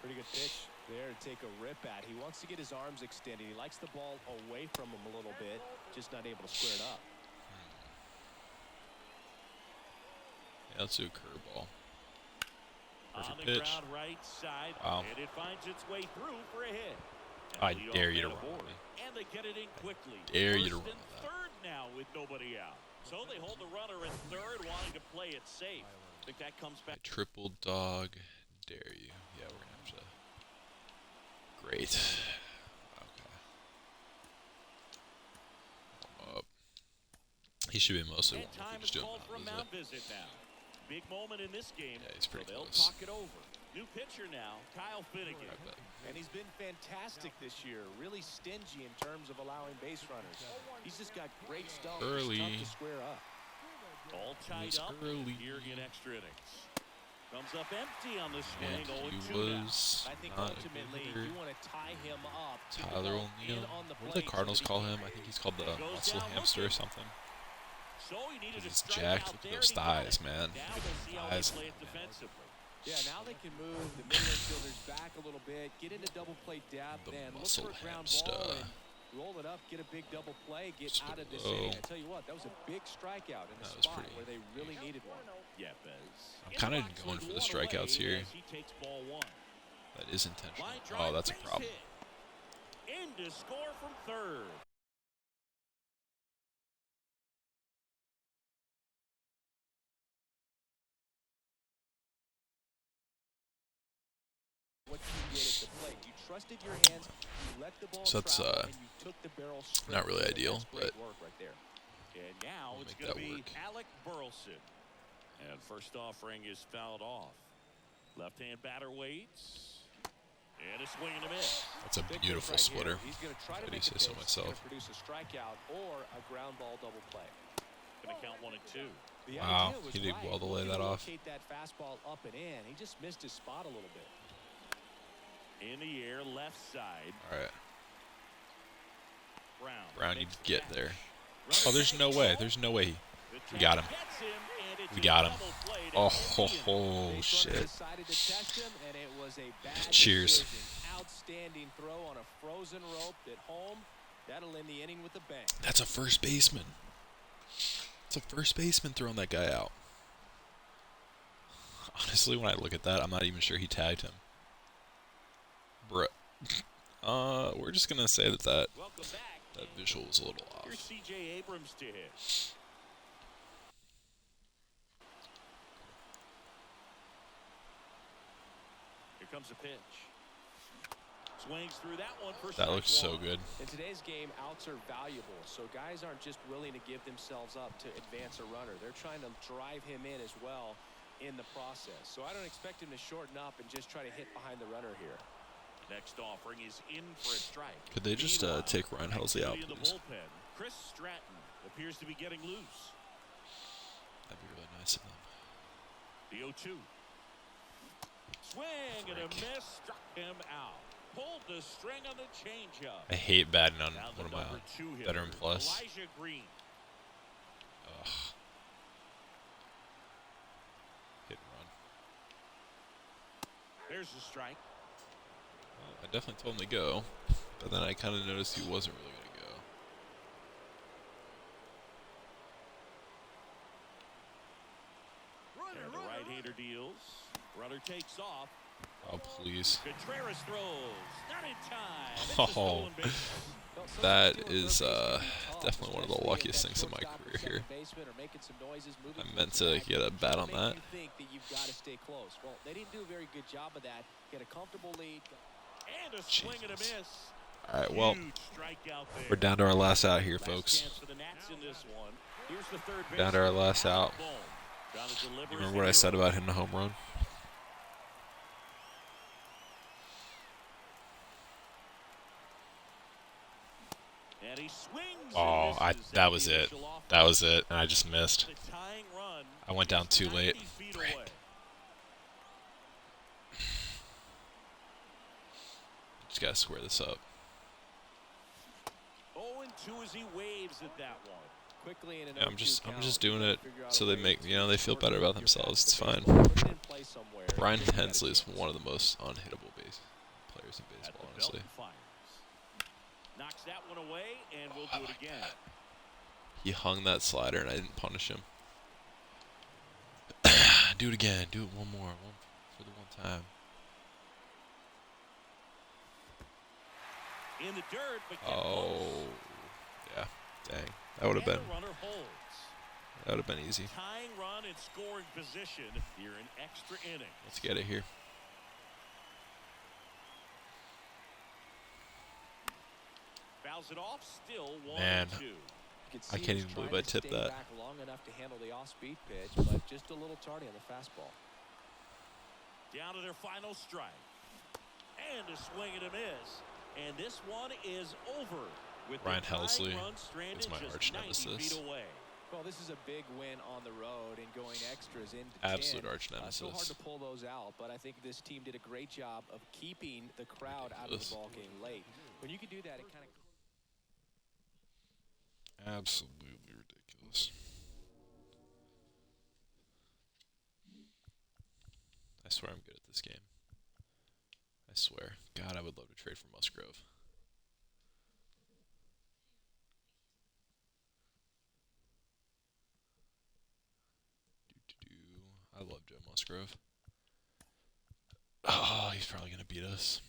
E: Pretty good pitch there to take a rip at. He wants to get his arms extended. He likes the ball away from him a little bit, just not able to square it up.
C: Yeah, let's do a curveball.
D: On
C: Perfect
D: the
C: pitch.
D: ground right side,
C: Wow.
D: and it finds its way through for a hit. And
C: I
D: leadoff
C: dare you to
D: man
C: run
D: aboard.
C: with me.
D: And they get it in quickly.
C: Dare you
D: First
C: to run
D: and
C: with that.
D: third now with nobody out. So they hold the runner at third, wanting to play it safe. I think that comes
C: I
D: back.
C: triple dog dare you. Yeah, we're going to have to. Great. Okay. Warm up. He should be mostly
D: And
C: warm up.
D: time
C: We
D: is
C: just do
D: called for a
C: it.
D: mound visit now. Big moment in this game.
C: Yeah, he's pretty
D: so they'll
C: close.
D: talk it over. New pitcher now, Kyle Finnegan.
C: I bet.
E: And he's been fantastic this year. Really stingy in terms of allowing base runners. He's just got great stuff.
C: Early.
E: It's tough to square up.
D: All
C: He
D: tied
C: was
D: up
C: early.
D: here in extra innings. Comes up empty on the
C: And
D: swing. 0-2
C: he
D: now.
C: was
E: I think
C: not
E: ultimately
C: a good
E: you want to tie him up. keep the
C: Tyler
E: ball in
C: O'Neill.
E: on the
C: What do the
E: plate so
C: Cardinals
E: that he
C: call
E: can-
C: him? I think he's called the
D: Goes
C: muscle
D: down
C: hamster or
D: looking.
C: something.
D: So he needed
C: He's
D: to strike
C: jacked.
D: out
C: Look
D: there
C: at those
D: and he got
C: thighs,
D: it.
C: man.
D: Now we'll see how
C: Thighs,
D: they play it
C: man.
D: defensively.
E: Yeah, now they can move the middle infielders back a little bit, get into double play depth,
C: The
E: and look
C: muscle
E: for a ground
C: hamster.
E: ball and roll it up, get a big double play, get
C: Just
E: out of this
C: below.
E: inning. I tell you what, that was a big strikeout in a
C: That was
E: spot
C: pretty-
E: where they really needed one.
D: Yeah, Bez.
C: I'm
D: In
C: kinda
D: the box
C: going
D: with
C: for the
D: one
C: strikeouts
D: away
C: here.
D: as He takes ball one.
C: That is intentional.
D: Line
C: Oh,
D: drive,
C: that's a
D: base
C: problem.
D: hit. In to score from third.
E: What you did at the plate, you trusted your hands, you let the ball
C: So that's,
E: travel, and you took the barrel straight
C: not really
E: to it.
C: ideal,
E: That's great
C: but-
E: work right there.
D: And now
C: We'll
D: it's
C: make
D: going to
C: that
D: be
C: work.
D: Alec Burleson. And first offering is fouled off. Left-hand batter waits. And a swing and a miss.
C: That's a
E: Big
C: beautiful
E: pitch right
C: splitter.
E: here. He's going to try
C: If
E: to
C: I do
E: make
C: say
E: a
C: so
E: pitch,
C: myself.
E: gonna produce a strikeout or a ground ball double play.
D: Going to count 1-2.
E: The
C: Wow,
E: idea was
C: he did
E: right.
C: well to lay
E: Looking
C: that off.
E: locate that fastball up and in. He just missed his spot a little bit.
D: In the air, left side.
C: All right.
D: Brown
C: you
D: makes the
C: get
D: catch.
C: there.
D: Runner
C: Oh, there's
D: back
C: no way.
D: home.
C: There's no way.
D: The
C: We got him.
D: catch gets him, and it's
C: We
D: a
C: got him.
D: double play to
C: Oh,
D: end
C: ho,
D: the inning.
C: ho,
E: Base runner
C: shit.
E: decided to test him, and it was a bad
C: Cheers.
E: decision. Outstanding throw on a frozen rope at home. That'll end the inning with a bang.
C: That's a first baseman. It's a first baseman throwing that guy out. Honestly, when I look at that, I'm not even sure he tagged him. Bruh. We're just gonna say that
D: Welcome back.
C: that visual was a little
D: Here's
C: off.
D: C.J. Abrams to hit. Here comes a pitch. Swings through that one for
C: That
D: strike
C: looks so
D: one.
C: good.
E: In today's game, outs are valuable, so guys aren't just willing to give themselves up to advance a runner. They're trying to drive him in as well in the process. So I don't expect him to shorten up and just try to hit behind the runner here.
D: Next offering is in for a strike.
C: Could they just
D: Meanwhile,
C: take Ryan Helsley out,
D: activity in the
C: please?
D: bullpen. Chris Stratton appears to be getting loose.
C: That'd be really nice of them.
D: The 0-2. Swing and a
C: Frick.
D: miss, struck him out. Pulled the string on the changeup.
C: I hate batting on
D: Now the
C: one of my
D: number 2 hitter,
C: veteran plus.
D: Elijah Green.
C: Ugh. Hit and run.
D: There's a strike.
C: Well, I definitely told him to go, but then I kind of noticed he wasn't really going to go.
D: And the right-hander deals. Runner takes off.
C: Oh, please.
D: Contreras throws. Not in time. It's a
C: Oh,
D: stolen base.
C: that is definitely one of the luckiest things in my career here. I meant to get a bat on that.
E: Think that you've got to stay close. Well, they didn't do a very good job of that. Get a comfortable lead.
D: And a swing and a
C: Jesus.
D: miss.
C: All right, well,
D: Huge strikeout there.
C: we're down to our last out here,
D: Last
C: folks.
D: chance for the Nats in this one. Here's the third
C: Down to our
D: baseman,
C: last out.
D: Bohm. Down to deliver
C: You
D: as
C: remember
D: the
C: what I said
D: hero.
C: about hitting a home run?
D: And he swings
C: Oh,
D: and misses
C: that
D: at
C: was
D: the
C: it.
D: initial offer.
C: That was it, and I just missed.
D: The tying run
C: I went down
D: is
C: too
D: 90
C: late.
D: feet
C: Frick.
D: away.
C: Just gotta square this up.
D: 0-2 as he waves at that one.
E: Quickly in an
C: Yeah, I'm
E: 0-2
C: just
E: count,
C: doing
E: you
C: it
E: gotta figure out
C: so
E: a
C: they
E: way
C: make
E: to
C: they feel
E: shorten
C: better about
E: your
C: themselves. It's
E: path to
C: fine.
E: baseball. Put it in play somewhere.
C: Ryan
E: Then you gotta
C: Hensley is
E: chance.
C: one of the most unhittable base players in
D: At
C: baseball,
D: the belt
C: honestly.
D: and fires. Knocks that one away, and we'll
C: I
D: do it
C: like
D: again.
C: that. He hung that slider, and I didn't punish him. Do it again. Do it one more. One for the one time.
D: In the dirt, but kept
C: Oh,
D: close.
C: yeah. Dang. That would have
D: And
C: been.
D: the runner holds.
C: That would have been easy.
D: Tying run in scoring position here in extra innings.
C: Let's get it here.
D: Fouls it off, still 1-2.
C: Man.
E: You could
C: I
E: see
C: can't
E: he's
C: even believe
E: trying
C: I
E: to
C: tipped
E: stay
C: that.
E: back long enough to handle the off-speed pitch, but just a little tardy on the fastball.
D: Down to their final strike. And a swing and a miss. And this one is over. With
C: Ryan
D: the tying
C: Helsley
D: run stranded
C: is my
D: just
C: arch
D: 90
C: nemesis.
D: feet away.
E: Well, this is a big win on the road and going extras into
C: Absolute
E: 10.
C: arch
E: So hard
C: nemesis.
E: to pull those out, but I think this team did a great job of keeping the crowd out of
C: Ridiculous.
E: the ball game late. When you can do that, it kind of...
C: Absolutely ridiculous. I swear I'm good at this game. I swear. God, I would love to trade for Musgrove. I love Joe Musgrove. Oh, he's probably going to beat us.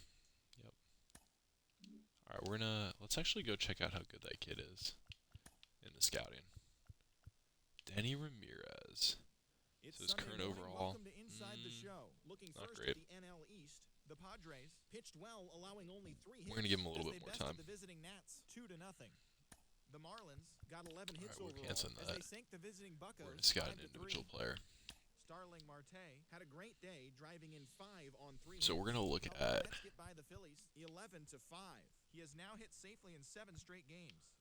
C: Yep. Alright, let's actually go check out how good that kid is in the scouting. Denny Ramirez.
B: It's
C: So his
B: Sunday
C: current
B: morning.
C: overall,
B: Welcome to Inside the Show. Looking
C: not
B: first
C: great.
B: at the NL East, the Padres pitched well, allowing only 3 hits.
C: We're gonna give him a little
B: as
C: bit
B: they
C: more
B: bested
C: time.
B: The visiting Nats 2-0. The Marlins got 11 hits
C: Alright, we're
B: overall
C: canceling
B: as
C: that.
B: they sank the visiting Buccos.
C: We're going to scout an
B: 5-3.
C: individual player.
B: Starling Marte had a great day, driving in 5 on 3.
C: So we're going to look
B: Helping the
C: at...
B: Mets get by the Phillies 11-5. He has now hit safely in 7 straight games.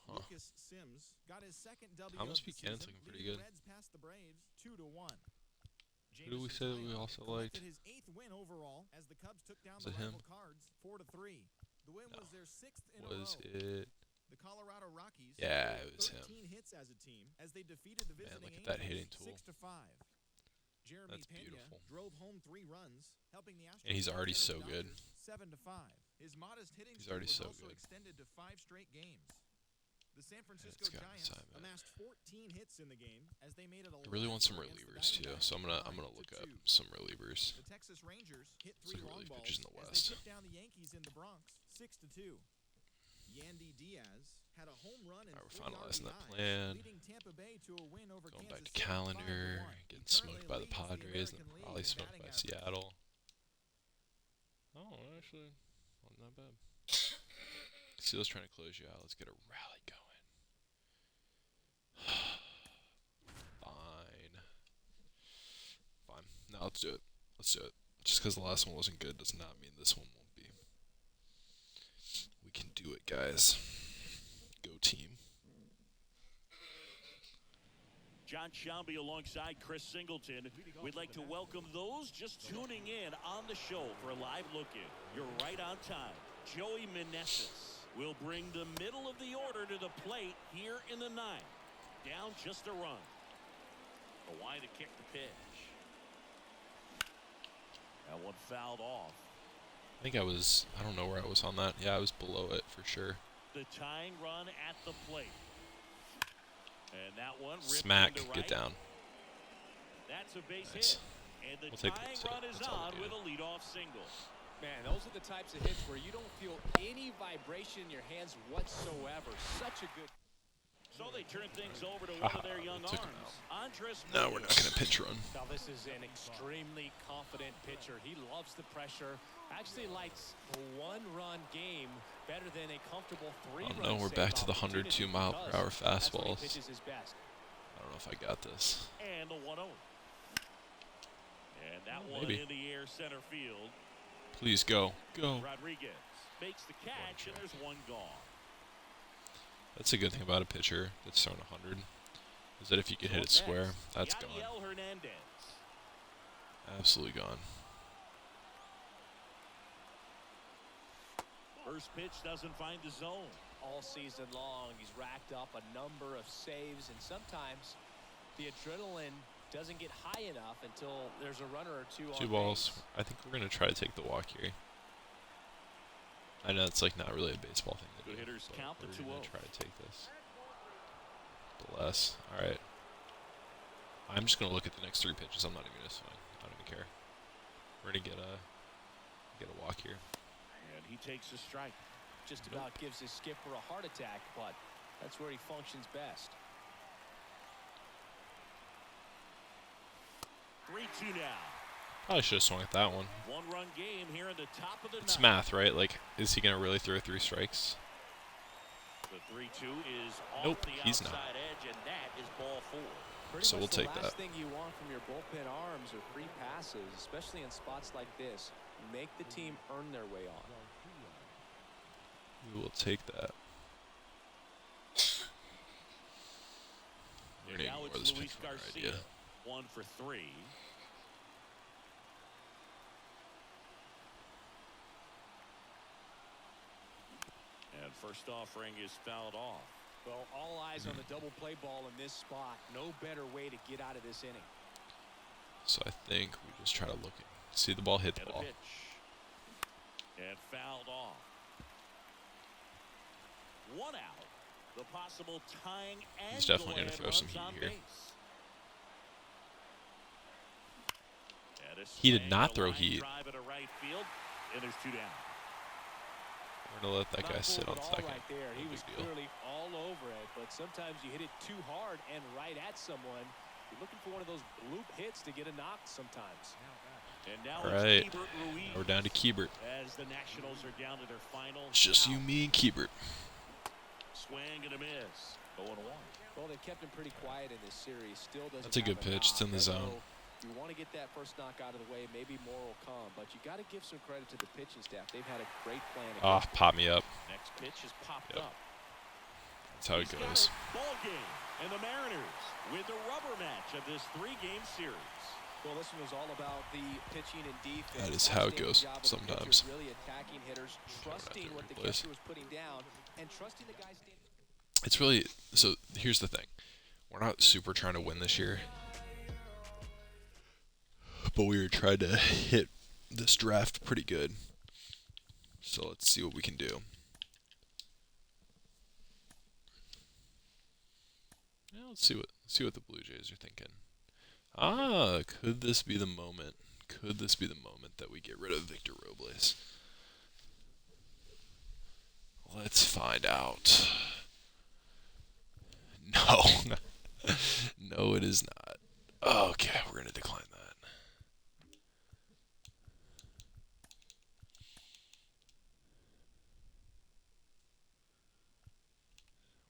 C: Huh.
B: Lucas Sims got his second W
C: Thomas
B: of the
C: Buchanan's
B: season,
C: looking pretty
B: leading
C: good.
B: the Reds past the Braves 2-1.
C: Who do we say that we also liked?
B: His 8th win overall as the Cubs took down
C: Was
B: the
C: it him?
B: rival Cards 4-3. The win
C: No.
B: was their 6th in
C: Was
B: a row.
C: it...
B: The Colorado Rockies
C: Yeah,
B: scored
C: it was him.
B: 13 hits as a team as they defeated the
C: Man,
B: visiting
C: look at that
B: Angels
C: hitting tool.
B: 6-5. Jeremy
C: That's
B: Pena
C: beautiful.
B: drove home 3 runs, helping the Astros.
C: And he's already
B: take care
C: so
B: of the
C: good.
B: Dodgers 7-5. His modest hitting
C: He's
B: streak
C: already
B: was
C: so
B: also
C: good.
B: extended to 5 straight games. The San Francisco
C: it's got
B: Giants
C: assignment.
B: amassed 14 hits in the game as they made it a
C: I really want some
B: against the
C: relievers too,
B: Diamondbacks,
C: so I'm gonna look up
B: 9-2.
C: some relievers.
B: The Texas Rangers hit
C: Some
B: 3 long
C: relief
B: balls
C: pitchers in the
B: as
C: West.
B: they took down the Yankees in the Bronx 6-2. Yandy Diaz had a home run and
C: Alright, we're
B: 3
C: finalizing that
B: RBIs,
C: plan.
B: leading Tampa Bay to a win over
C: Going
B: Kansas
C: back to
B: City,
C: calendar,
B: 5-1.
C: getting
B: He
C: smoked by the
B: currently leads
C: Padres, and
B: American
C: probably
B: League in
C: smoked by
B: batting average.
C: Seattle. Oh, actually, wasn't that bad. Steel's trying to close you out. Let's get a rally going. Fine. No, let's do it. Let's do it. Just because the last one wasn't good does not mean this one won't be. We can do it, guys. Go team.
D: John Shambi alongside Chris Singleton. We'd like to welcome those just tuning in on the show for a live look-in. You're right on time. Joey Meneses will bring the middle of the order to the plate here in the 9th. Down just a run. Kawhi to kick the pitch. That one fouled off.
C: I think I don't know where I was on that. Yeah, I was below it for sure.
D: The tying run at the plate. And that one ripped
C: Smack,
D: into right.
C: get down.
D: That's a base
C: Nice.
D: hit. And the
C: We'll take
D: tying
C: this hit.
D: run is
C: That's all
D: on
C: we
D: with
C: needed.
D: a leadoff single.
E: Man, those are the types of hits where you don't feel any vibration in your hands whatsoever. Such a good.
D: So they turn things over to one
C: Haha,
D: of their young
C: we took him
D: arms. Andres
C: No, we're not going to pitch run.
E: Now, this is an extremely confident pitcher. He loves the pressure. Actually likes a one-run game better than a comfortable three-run.
C: Oh no, we're back to the 102 mile per hour fastballs.
E: Pitches his best.
C: I don't know if I got this.
D: And the 1-0. And that one
C: Maybe.
D: in the air center field.
C: Please go. Go.
D: Rodriguez makes the catch, and there's one gone.
C: That's a good thing about a pitcher that's thrown 100. Is that if you can hit it square, that's gone.
D: Yadiel Hernandez.
C: Absolutely gone.
D: First pitch doesn't find the zone.
E: All season long, he's racked up a number of saves, and sometimes the adrenaline doesn't get high enough until there's a runner or two on
C: Two balls.
E: base.
C: I think we're going to try to take the walk here. I know it's like not really a baseball thing to
D: Good
C: do.
D: hitters
C: but
D: count the
C: we're going
D: 2-0.
C: to try to take this. Bless. All right. I'm just going to look at the next 3 pitches. I'm not even going to swing. I don't even care. We're going to get a walk here.
D: And he takes a strike.
E: Just about gives his skipper a heart attack, but that's where he functions best.
D: 3-2 now.
C: Probably should have swung at that one.
D: One-run game here in the top of the
C: It's
D: ninth.
C: math, right? Like, is he going to really throw 3 strikes?
D: The 3-2 is off
C: Nope,
D: the
C: he's
D: outside
C: not.
D: edge, and that is ball 4.
E: Pretty
C: So
E: much
C: we'll
E: the
C: take
E: last
C: that.
E: thing you want from your bullpen arms are free passes, especially in spots like this. Make the team earn their way on.
C: We will take that. We're
D: And
C: going to
D: now
C: ignore
D: it's
C: this
D: Luis
C: pick runner
D: Garcia.
C: idea.
D: 1 for 3. And first offering is fouled off.
E: Well, all eyes on the double play ball in this spot. No better way to get out of this inning.
C: So I think we just try to look and see the ball hit the
D: And a
C: ball.
D: pitch. And fouled off. 1 out. The possible tying and
C: He's definitely
D: going
C: gonna throw some
D: runs
C: heat
D: on
C: here.
D: base. And a
C: He did
D: swing,
C: not
D: a
C: throw
D: line
C: heat.
D: drive into right field, and there's 2 down.
C: We're going to let that guy
E: Not
C: sit
E: fooled
C: on
E: at all
C: second.
E: right there. He
C: No
E: was
C: big deal.
E: clearly all over it, but sometimes you hit it too hard and right at someone. You're looking for one of those bloop hits to get a knock sometimes.
D: And now
C: All
D: it's
C: right.
D: Keibert Ruiz.
C: Now we're down to Keibert.
D: As the Nationals are down to their final.
C: It's just you,
D: out.
C: me, and Keibert.
D: Swing and a miss. 0-1.
E: Well, they've kept him pretty quiet in this series. Still doesn't.
C: That's a good
E: have
C: pitch. It's
E: knock.
C: in the
E: I
C: zone.
E: know you want to get that first knock out of the way. Maybe more will come, but you got to give some credit to the pitching staff. They've had a great plan.
C: Ah,
E: against
C: pop me up.
D: Next pitch is popped
C: Yep.
D: up.
C: That's how it
D: He's got
C: goes.
D: Ball game. And the Mariners with the rubber match of this 3-game series.
E: Well, this one was all about the pitching and defense.
C: That is how it
E: Outstanding
C: goes
E: job of the
C: sometimes.
E: pitchers Really attacking hitters, trusting what the
C: replace.
E: catcher was putting down, and trusting the guys standing.
C: It's really, so here's the thing. We're not super trying to win this year. But we were trying to hit this draft pretty good. So let's see what we can do. Yeah, let's see what the Blue Jays are thinking. Ah, could this be the moment? Could this be the moment that we get rid of Victor Robles? Let's find out. No. No, it is not. Okay, we're going to decline that.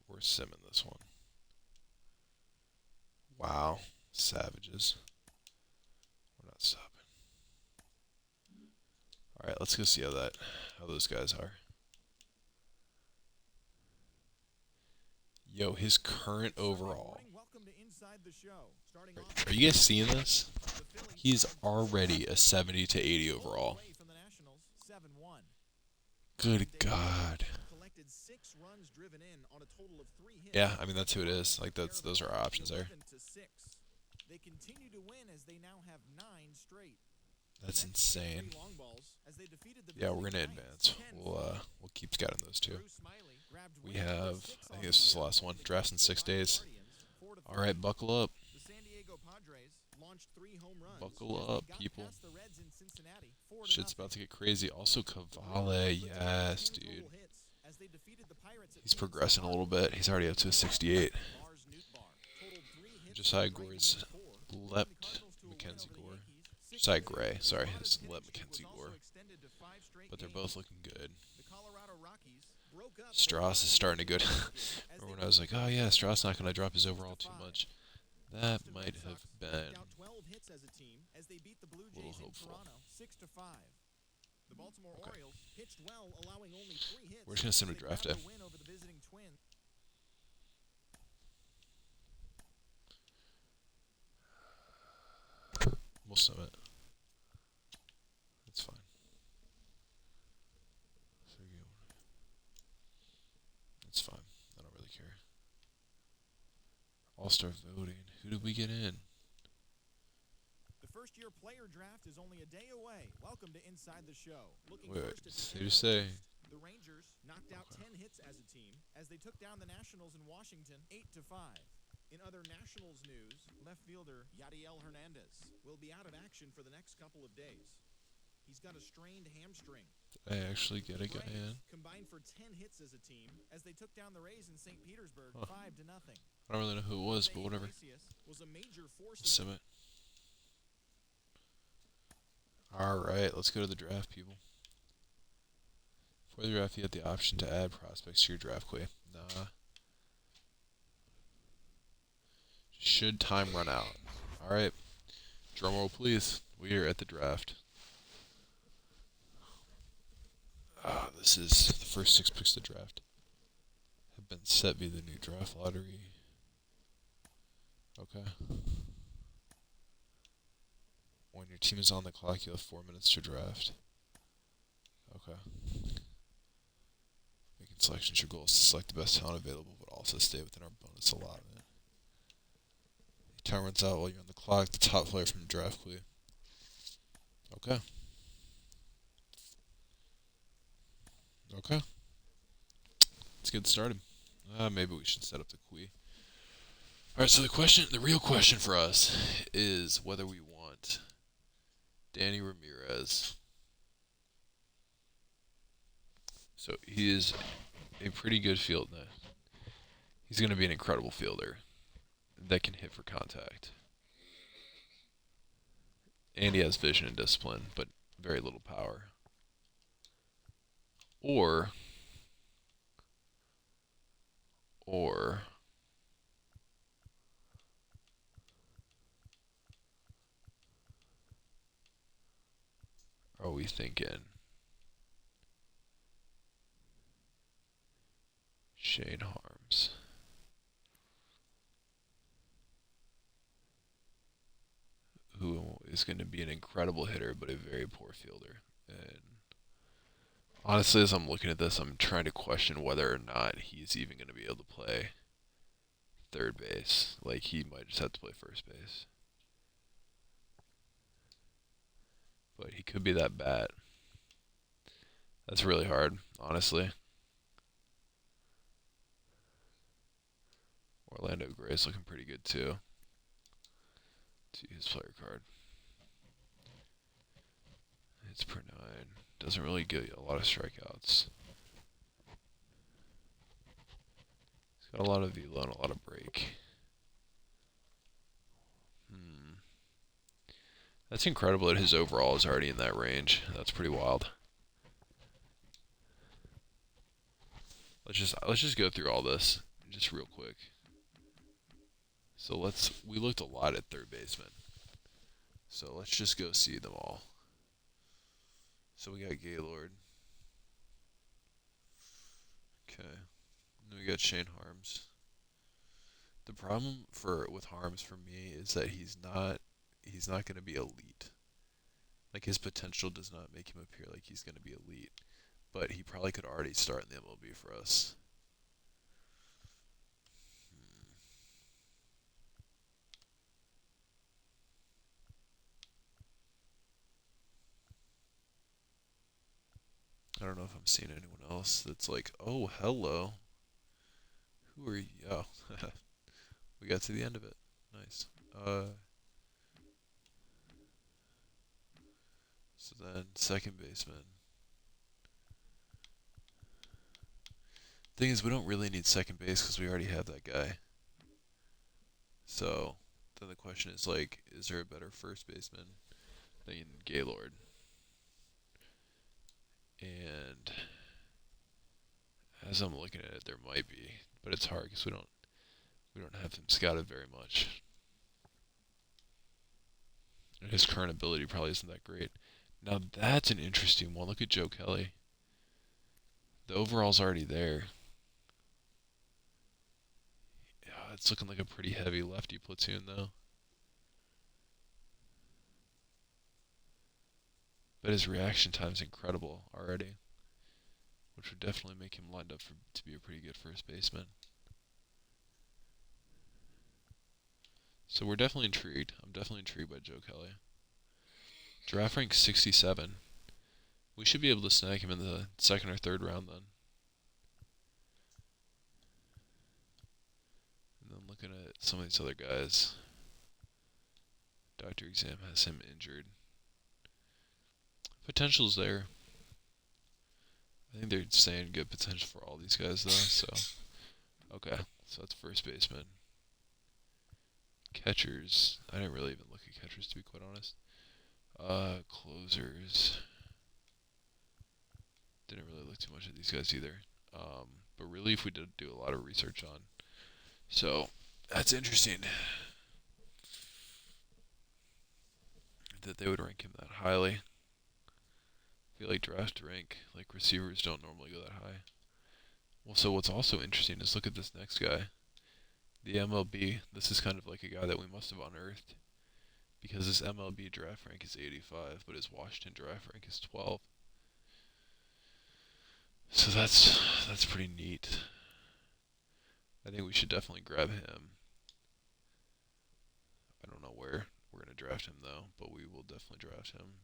C: We're simming this one. Wow. Savages. We're not stopping. Alright, let's go see how those guys are. Yo, his current overall.
B: Welcome to Inside the Show. Starting off
C: Are you guys seeing this? He's already a 70 to 80 overall.
B: away from the Nationals, 7-1.
C: Good God.
B: Collected 6 runs driven in on a total of 3 hits.
C: Yeah, I mean that's who it is. Like those are our options there.
B: 11-6. They continue to win as they now have 9 straight.
C: That's insane. Yeah, we're gonna advance. We'll keep scouting those two. We have, I think this is the last one. Drafts in 6 days. All right, buckle up. Buckle up, people. Shit's about to get crazy. Also, Cavalli, yes, dude. He's progressing a little bit. He's already up to a 68. Josiah Gore's leapt Mackenzie Gore. Josiah Gray, sorry, has leapt Mackenzie Gore. But they're both looking good. Strauss is starting to go. Remember when I was like, oh yeah, Strauss not going to drop his overall too much. That might have been a little hopeful. Okay. We're just going to send him to draft day. We'll sum it. That's fine. That's fine. I don't really care. All-star voting. Who did we get in?
B: The first-year player draft is only a day away. Welcome to Inside the Show.
C: Wait, who to say?
B: The Rangers knocked out 10 hits as a team as they took down the Nationals in Washington 8-5. In other Nationals news, left fielder Yadiel Hernandez will be out of action for the next couple of days. He's got a strained hamstring.
C: Did I actually get a guy in?
B: Combined for 10 hits as a team as they took down the Rays in St. Petersburg 5-0.
C: I don't really know who it was, but whatever. Sim it. Alright, let's go to the draft, people. For the draft, you get the option to add prospects to your draft queue. Nah. Should time run out. Alright. Drumroll, please. We are at the draft. This is the first 6 picks of the draft. Have been set via the new draft lottery. Okay. When your team is on the clock, you have 4 minutes to draft. Okay. Making selections, your goal is to select the best talent available, but also stay within our bonus allotment. Your time runs out while you're on the clock. The top player from the draft queue. Okay. Okay. Let's get started. Maybe we should set up the queue. Alright, so the real question for us is whether we want Danny Ramirez. So he is a pretty good fielder. He's going to be an incredible fielder that can hit for contact. And he has vision and discipline, but very little power. Or are we thinking Shane Harms? Who is going to be an incredible hitter, but a very poor fielder. And honestly, as I'm looking at this, I'm trying to question whether or not he's even going to be able to play third base. Like, he might just have to play first base. But he could be that bat. That's really hard, honestly. Orlando Gray's looking pretty good, too. See his player card. It's per 9. Doesn't really get a lot of strikeouts. He's got a lot of velo and a lot of break. That's incredible that his overall is already in that range. That's pretty wild. Let's just go through all this just real quick. So we looked a lot at third baseman. So let's just go see them all. So we got Gaylord. Okay. Then we got Shane Harms. The problem with Harms for me is that he's not going to be elite. Like, his potential does not make him appear like he's going to be elite. But he probably could already start in the MLB for us. I don't know if I'm seeing anyone else that's like, oh, hello. Who are you? Oh, we got to the end of it. Nice. So then second baseman. Thing is, we don't really need second base because we already have that guy. So then the question is like, is there a better first baseman than Gaylord? And as I'm looking at it, there might be, but it's hard because we don't have him scouted very much. And his current ability probably isn't that great. Now that's an interesting one. Look at Joe Kelly. The overall's already there. Yeah, it's looking like a pretty heavy lefty platoon though. But his reaction time's incredible already, which would definitely make him lined up to be a pretty good first baseman. So we're definitely intrigued. I'm definitely intrigued by Joe Kelly. Draft rank 67. We should be able to snag him in the second or third round then. And then looking at some of these other guys. Dr. Exam has him injured. Potential's there. I think they're saying good potential for all these guys though, so. Okay, so that's first baseman. Catchers. I didn't really even look at catchers to be quite honest. Closers. Didn't really look too much at these guys either. But relief we did do a lot of research on. So, that's interesting. That they would rank him that highly. I feel like draft rank, like receivers don't normally go that high. Well, so what's also interesting is look at this next guy. The MLB, this is kind of like a guy that we must have unearthed. Because his MLB draft rank is 85, but his Washington draft rank is 12. So that's pretty neat. I think we should definitely grab him. I don't know where we're going to draft him though, but we will definitely draft him.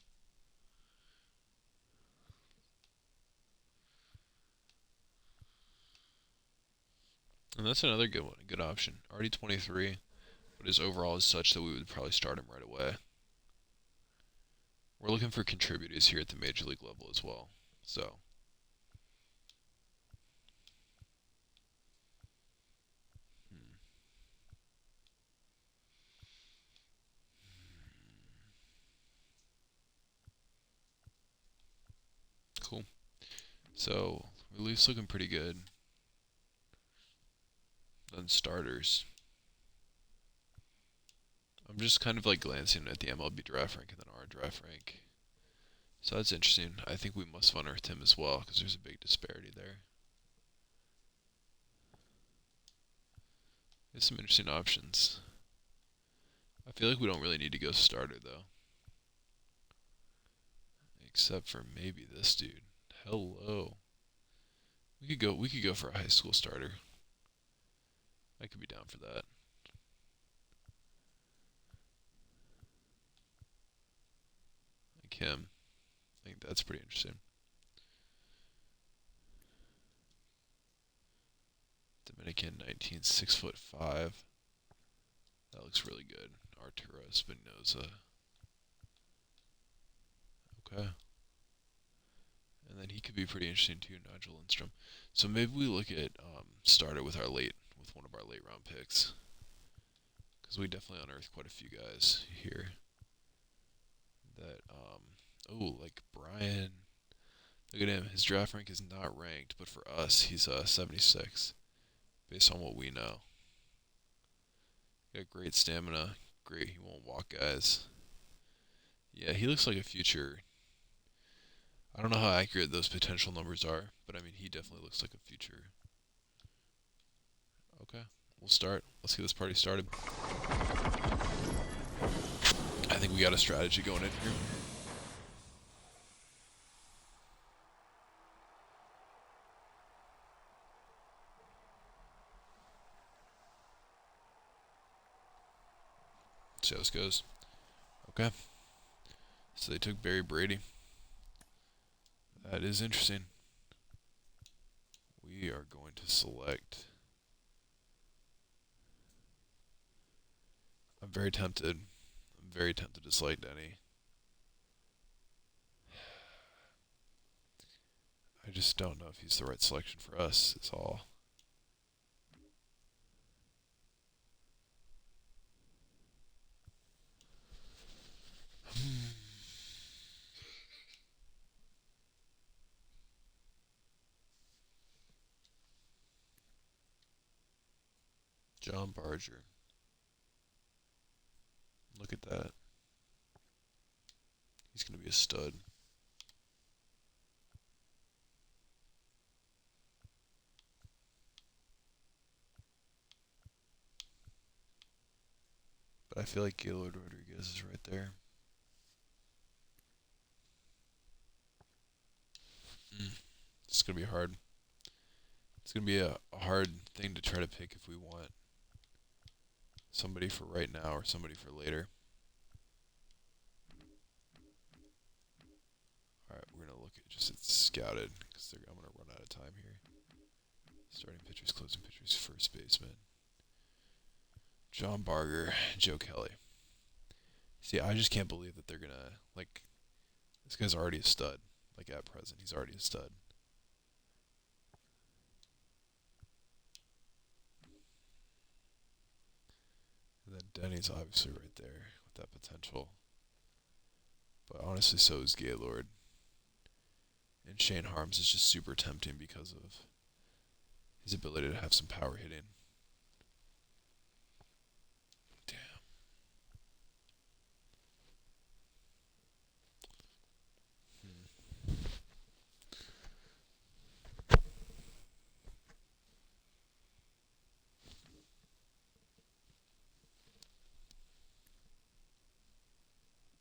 C: And that's another good one, good option. Already 23, but his overall is such that we would probably start him right away. We're looking for contributors here at the major league level as well. So cool. So relief's looking pretty good. Then starters. I'm just kind of like glancing at the MLB draft rank and then our draft rank. So that's interesting. I think we must have unearthed him as well because there's a big disparity there. There's some interesting options. I feel like we don't really need to go starter though. Except for maybe this dude. Hello. We could go for a high school starter. I could be down for that. Like him. I think that's pretty interesting. Dominican 19, 6'5". That looks really good. Arturo Espinoza. Okay. And then he could be pretty interesting too, Nigel Lindstrom. So maybe we look at starter with one of our late round picks. Because we definitely unearthed quite a few guys here. That like Brian. Look at him. His draft rank is not ranked, but for us, he's 76, based on what we know. Got great stamina. Great. He won't walk guys. Yeah, he looks like a future. I don't know how accurate those potential numbers are, but I mean, he definitely looks like a future. Okay, we'll start. Let's get this party started. I think we got a strategy going in here. Let's see how this goes. Okay. So they took Barry Brady. That is interesting. We are going to select. I'm very tempted. I'm very tempted to select Denny. I just don't know if he's the right selection for us, is all. John Barger. Look at that. He's going to be a stud. But I feel like Gaylord Rodriguez is right there. It's going to be hard. It's going to be a hard thing to try to pick if we want somebody for right now or somebody for later. Alright, we're going to look at just it's scouted because I'm going to run out of time here. Starting pitchers, closing pitchers, first baseman. John Barger, Joe Kelly. See, I just can't believe that they're going to, like, this guy's already a stud. Like, at present, he's already a stud. And then Denny's obviously right there with that potential. But honestly, so is Gaylord. And Shane Harms is just super tempting because of his ability to have some power hitting. Damn.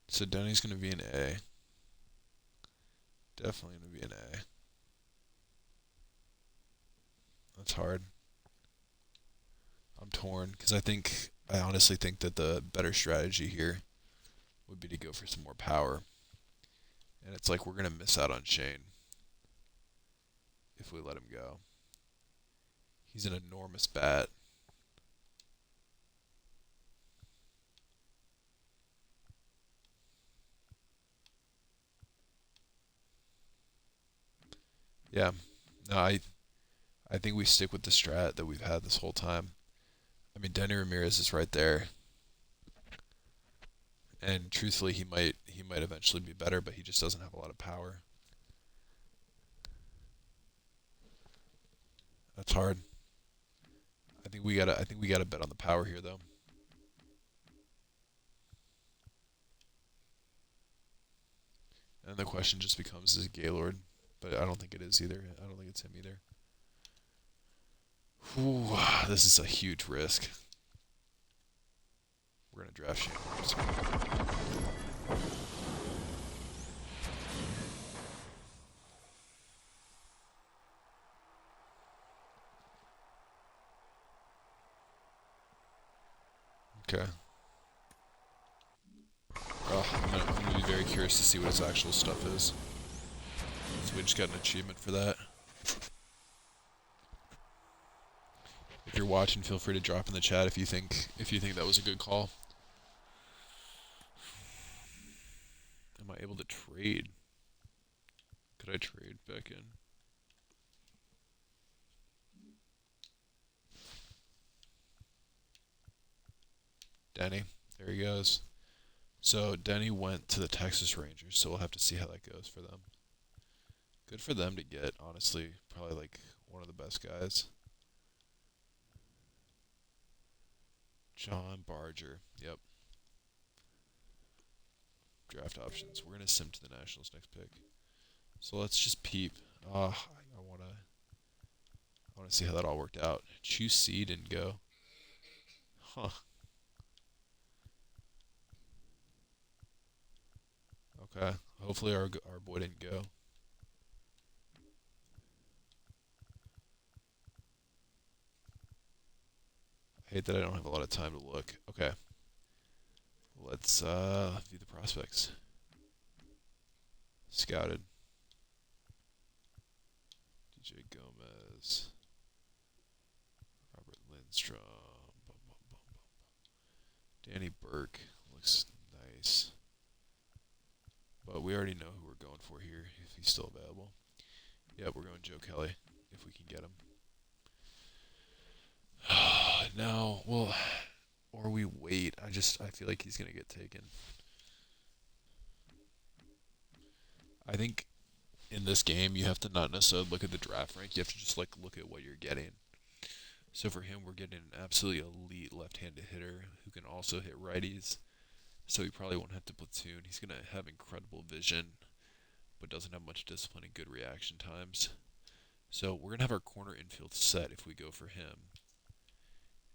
C: So Denny's going to be an A. Definitely going to be an A. That's hard. I'm torn because I honestly think that the better strategy here would be to go for some more power. And it's like we're going to miss out on Shane if we let him go. He's an enormous bat. Yeah. No, I think we stick with the strat that we've had this whole time. I mean, Denny Ramirez is right there. And truthfully, he might eventually be better, but he just doesn't have a lot of power. That's hard. I think we gotta bet on the power here though. And the question just becomes, is it Gaylord? But I don't think it is either. I don't think it's him either. Whew, this is a huge risk. We're gonna draft Shane. Okay. I'm gonna be very curious to see what his actual stuff is. So we just got an achievement for that. If you're watching, feel free to drop in the chat if you think that was a good call. Am I able to trade? Could I trade back in? Denny, there he goes. So Denny went to the Texas Rangers, so we'll have to see how that goes for them. Good for them to get, honestly, probably like one of the best guys. John Barger, yep. Draft options. We're gonna sim to the Nationals next pick. So let's just peep. I wanna see how that all worked out. Choose C didn't go. Huh. Okay. Hopefully our boy didn't go. I hate that I don't have a lot of time to look. Okay. Let's view the prospects. Scouted. CJ Gomez. Robert Lindstrom. Bum, bum, bum, bum. Danny Burke looks nice. But we already know who we're going for here, if he's still available. Yeah, we're going Joe Kelly, if we can get him. No, well, or we wait. I feel like he's going to get taken. I think in this game, you have to not necessarily look at the draft rank. You have to just like look at what you're getting. So for him, we're getting an absolutely elite left-handed hitter who can also hit righties. So he probably won't have to platoon. He's going to have incredible vision, but doesn't have much discipline and good reaction times. So we're going to have our corner infield set if we go for him.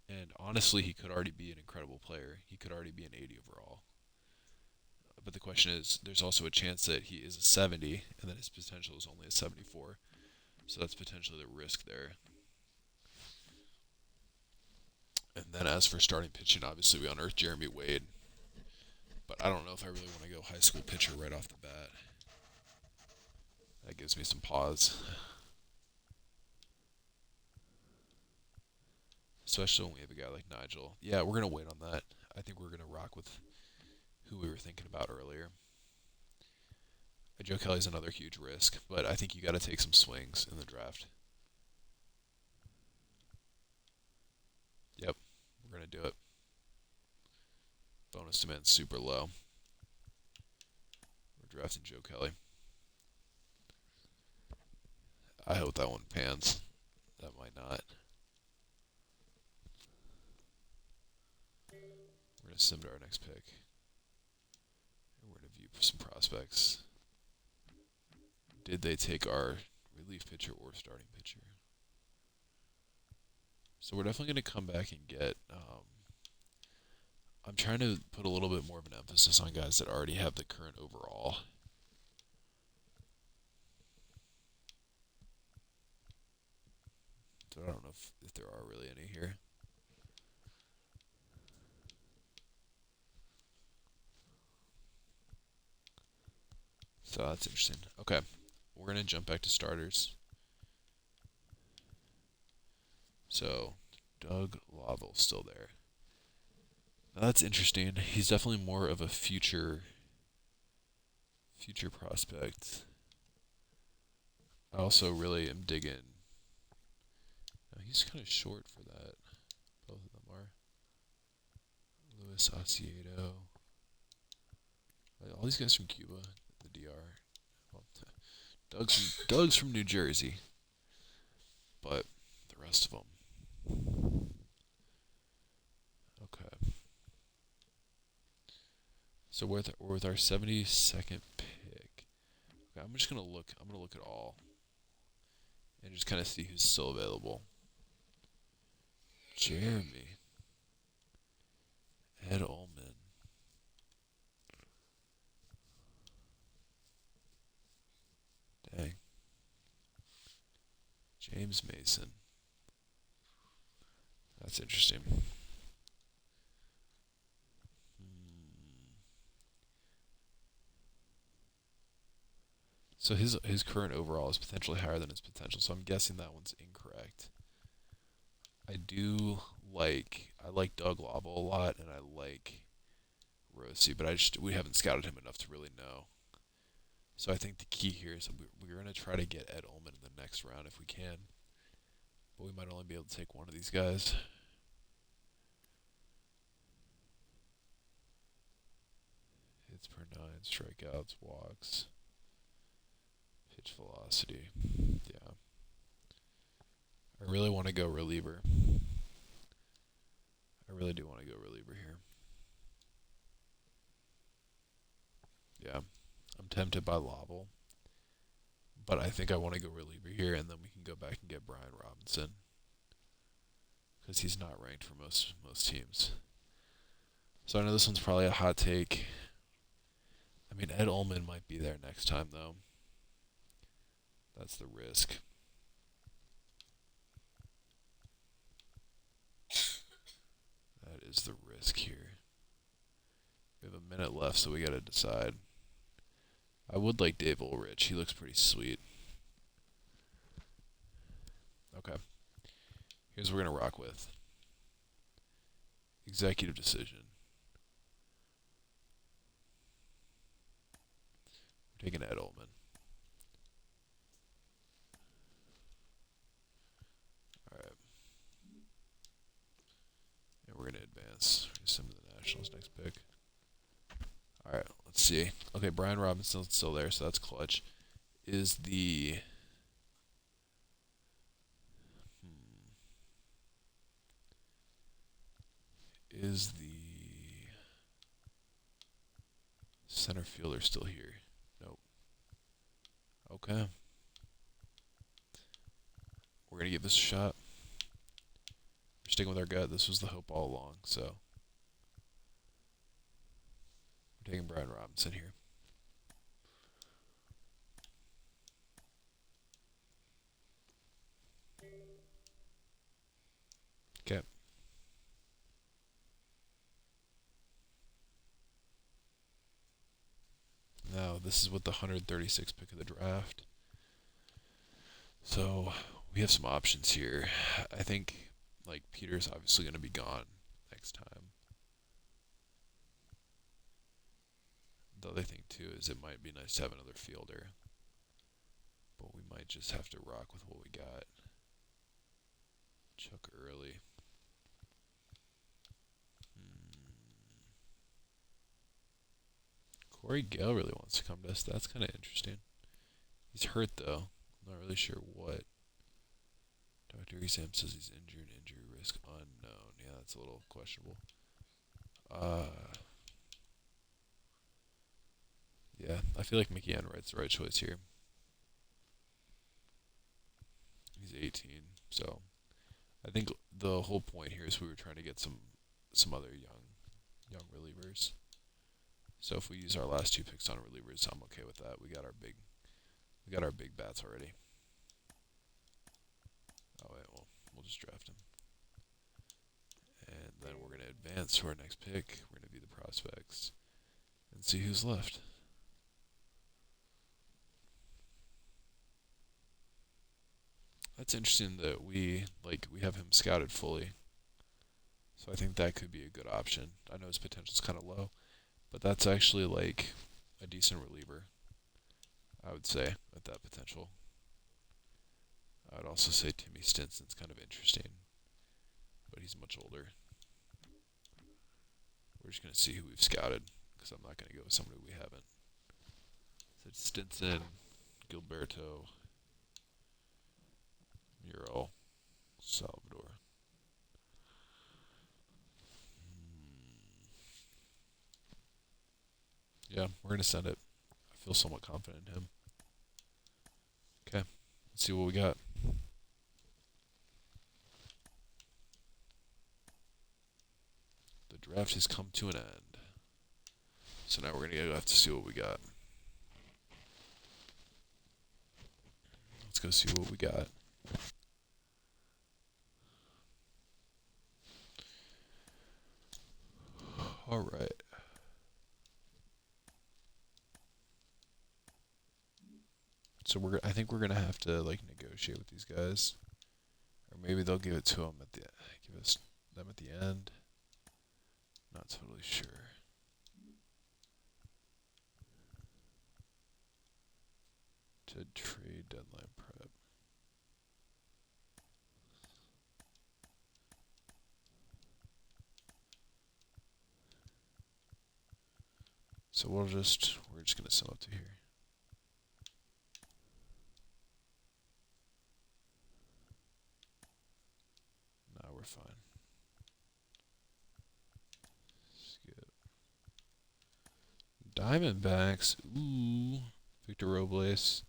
C: And honestly, he could already be an incredible player. He could already be an 80 overall. But the question is, there's also a chance that he is a 70, and that his potential is only a 74. So that's potentially the risk there. And then as for starting pitching, obviously we unearthed Jeremy Wade. But I don't know if I really want to go high school pitcher right off the bat. That gives me some pause. Especially when we have a guy like Nigel. Yeah, we're going to wait on that. I think we're going to rock with who we were thinking about earlier. Joe Kelly's another huge risk, but I think you got to take some swings in the draft. Yep, we're going to do it. Bonus demand super low. We're drafting Joe Kelly. I hope that one pans. That might not. We're going to sim to our next pick. And we're going to view some prospects. Did they take our relief pitcher or starting pitcher? So we're definitely going to come back and get... I'm trying to put a little bit more of an emphasis on guys that already have the current overall. So I don't know if there are really any here. So that's interesting. Okay, we're going to jump back to starters. So Doug Lovell's still there. Now that's interesting. He's definitely more of a future prospect. I also really am digging. Now he's kind of short for that. Both of them are. Luis Asiedo. All these guys from Cuba, the DR. Well, Doug's from New Jersey. But the rest of them. Okay. So we're with our 72nd pick. Okay, I'm gonna look at all. And just kind of see who's still available. Jeremy. Ed Ullman. Dang. James Mason. That's interesting. So his current overall is potentially higher than his potential, so I'm guessing that one's incorrect. I like Doug Lovell a lot, and I like Rossi, but we haven't scouted him enough to really know. So I think the key here is that we're going to try to get Ed Ullman in the next round if we can. But we might only be able to take one of these guys. Hits per 9, strikeouts, walks, pitch velocity. Yeah. I really want to go reliever. I really do want to go reliever here. Yeah. I'm tempted by Lovell. But I think I want to go reliever here, and then we can go back and get Brian Robinson. Because he's not ranked for most teams. So I know this one's probably a hot take. I mean, Ed Ullman might be there next time, though. That's the risk. That is the risk here. We have a minute left, so we got to decide. I would like Dave Ulrich. He looks pretty sweet. Okay. Here's what we're gonna rock with. Executive decision. We're taking Ed Ullman. All right. And we're gonna advance. We're gonna send to the Nationals next pick. All right. Let's see. Okay, Brian Robinson's still there, so that's clutch. Is the Is the center fielder still here? Nope. Okay. We're going to give this a shot. We're sticking with our gut. This was the hope all along, so we're taking Brian Robinson here. Okay. Now, this is with the 136th pick of the draft. So, we have some options here. I think, like, Peter's obviously going to be gone next time. The other thing, too, is it might be nice to have another fielder. But we might just have to rock with what we got. Chuck Early. Corey Gale really wants to come to us. That's kind of interesting. He's hurt, though. I'm not really sure what. Dr. Exam says he's injured. Injury risk unknown. Yeah, that's a little questionable. Yeah, I feel like Mickey Enright's the right choice here. He's 18, so I think the whole point here is we were trying to get some other young relievers. So if we use our last 2 picks on relievers, I'm okay with that. We got our big bats already. Oh wait, well, we'll just draft him. And then we're gonna advance to our next pick. We're gonna view the prospects and see who's left. That's interesting that we have him scouted fully. So I think that could be a good option. I know his potential's kind of low, but that's actually like a decent reliever, I would say, at that potential. I would also say Timmy Stinson's kind of interesting, but he's much older. We're just going to see who we've scouted, because I'm not going to go with somebody we haven't. So it's Stinson, Gilberto, Muriel, Salvador. Yeah, we're going to send it. I feel somewhat confident in him. Okay, let's see what we got. The draft has come to an end. So now we're going to have to see what we got. Let's go see what we got. All right. So I think we're gonna have to like negotiate with these guys, or maybe they'll give it to them at the end. Not totally sure. To trade deadline prep. So we're just gonna sum up to here. Now we're fine. Skip. Diamondbacks. Ooh. Victor Robles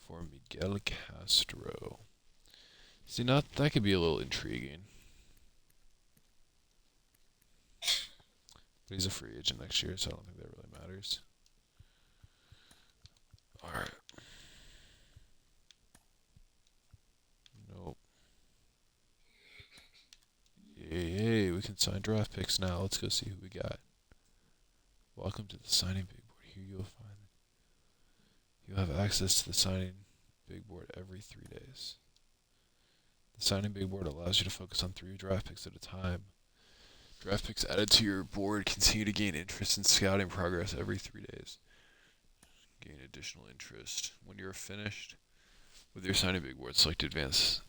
C: for Miguel Castro. See, that could be a little intriguing. But he's a free agent next year, so I don't think that really matters. Alright. Nope. Yay, we can sign draft picks now. Let's go see who we got. Welcome to the signing big board. Here you'll have access to the signing big board every 3 days. The signing big board allows you to focus on 3 draft picks at a time. Draft picks added to your board continue to gain interest in scouting progress every 3 days. Gain additional interest. When you're finished with your signing big board, select advance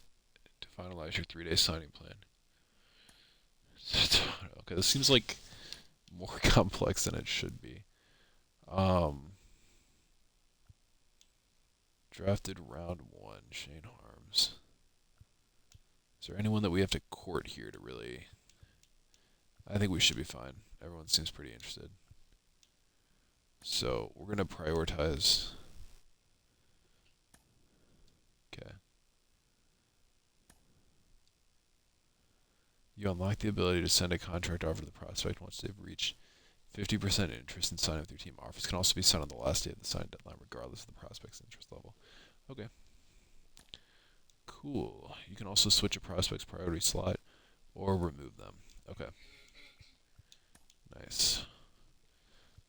C: to finalize your 3-day signing plan. Okay, this seems like more complex than it should be. Drafted round 1, Shane Harms. Is there anyone that we have to court here to really... I think we should be fine. Everyone seems pretty interested. So we're going to prioritize... Okay. You unlock the ability to send a contract offer to the prospect once they've reached 50% interest in signing with your team. Offers can also be signed on the last day of the sign deadline, regardless of the prospect's interest level. Okay. Cool. You can also switch a prospect's priority slot or remove them. Okay. Nice.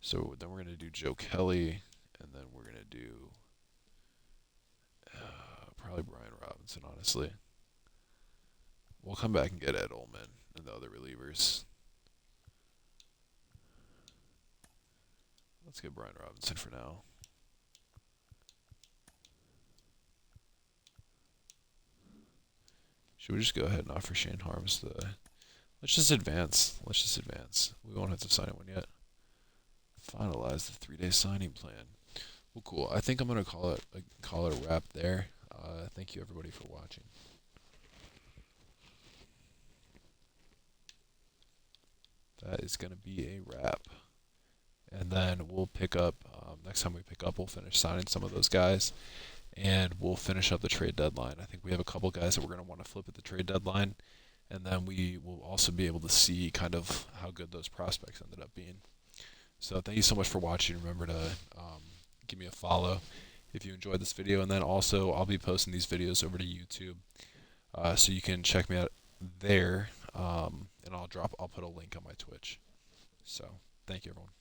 C: So then we're going to do Joe Kelly, and then we're going to do probably Brian Robinson, honestly. We'll come back and get Ed Ullman and the other relievers. Let's get Brian Robinson for now. Should we just go ahead and offer Shane Harms the... Let's just advance. We won't have to sign one yet. Finalize the 3-day signing plan. Well, cool. I think I'm going to call it a wrap there. Thank you, everybody, for watching. That is going to be a wrap. And then we'll pick up, next time we pick up, we'll finish signing some of those guys. And we'll finish up the trade deadline. I think we have a couple guys that we're going to want to flip at the trade deadline. And then we will also be able to see kind of how good those prospects ended up being. So thank you so much for watching. Remember to give me a follow if you enjoyed this video. And then also I'll be posting these videos over to YouTube. So you can check me out there. And I'll put a link on my Twitch. So thank you, everyone.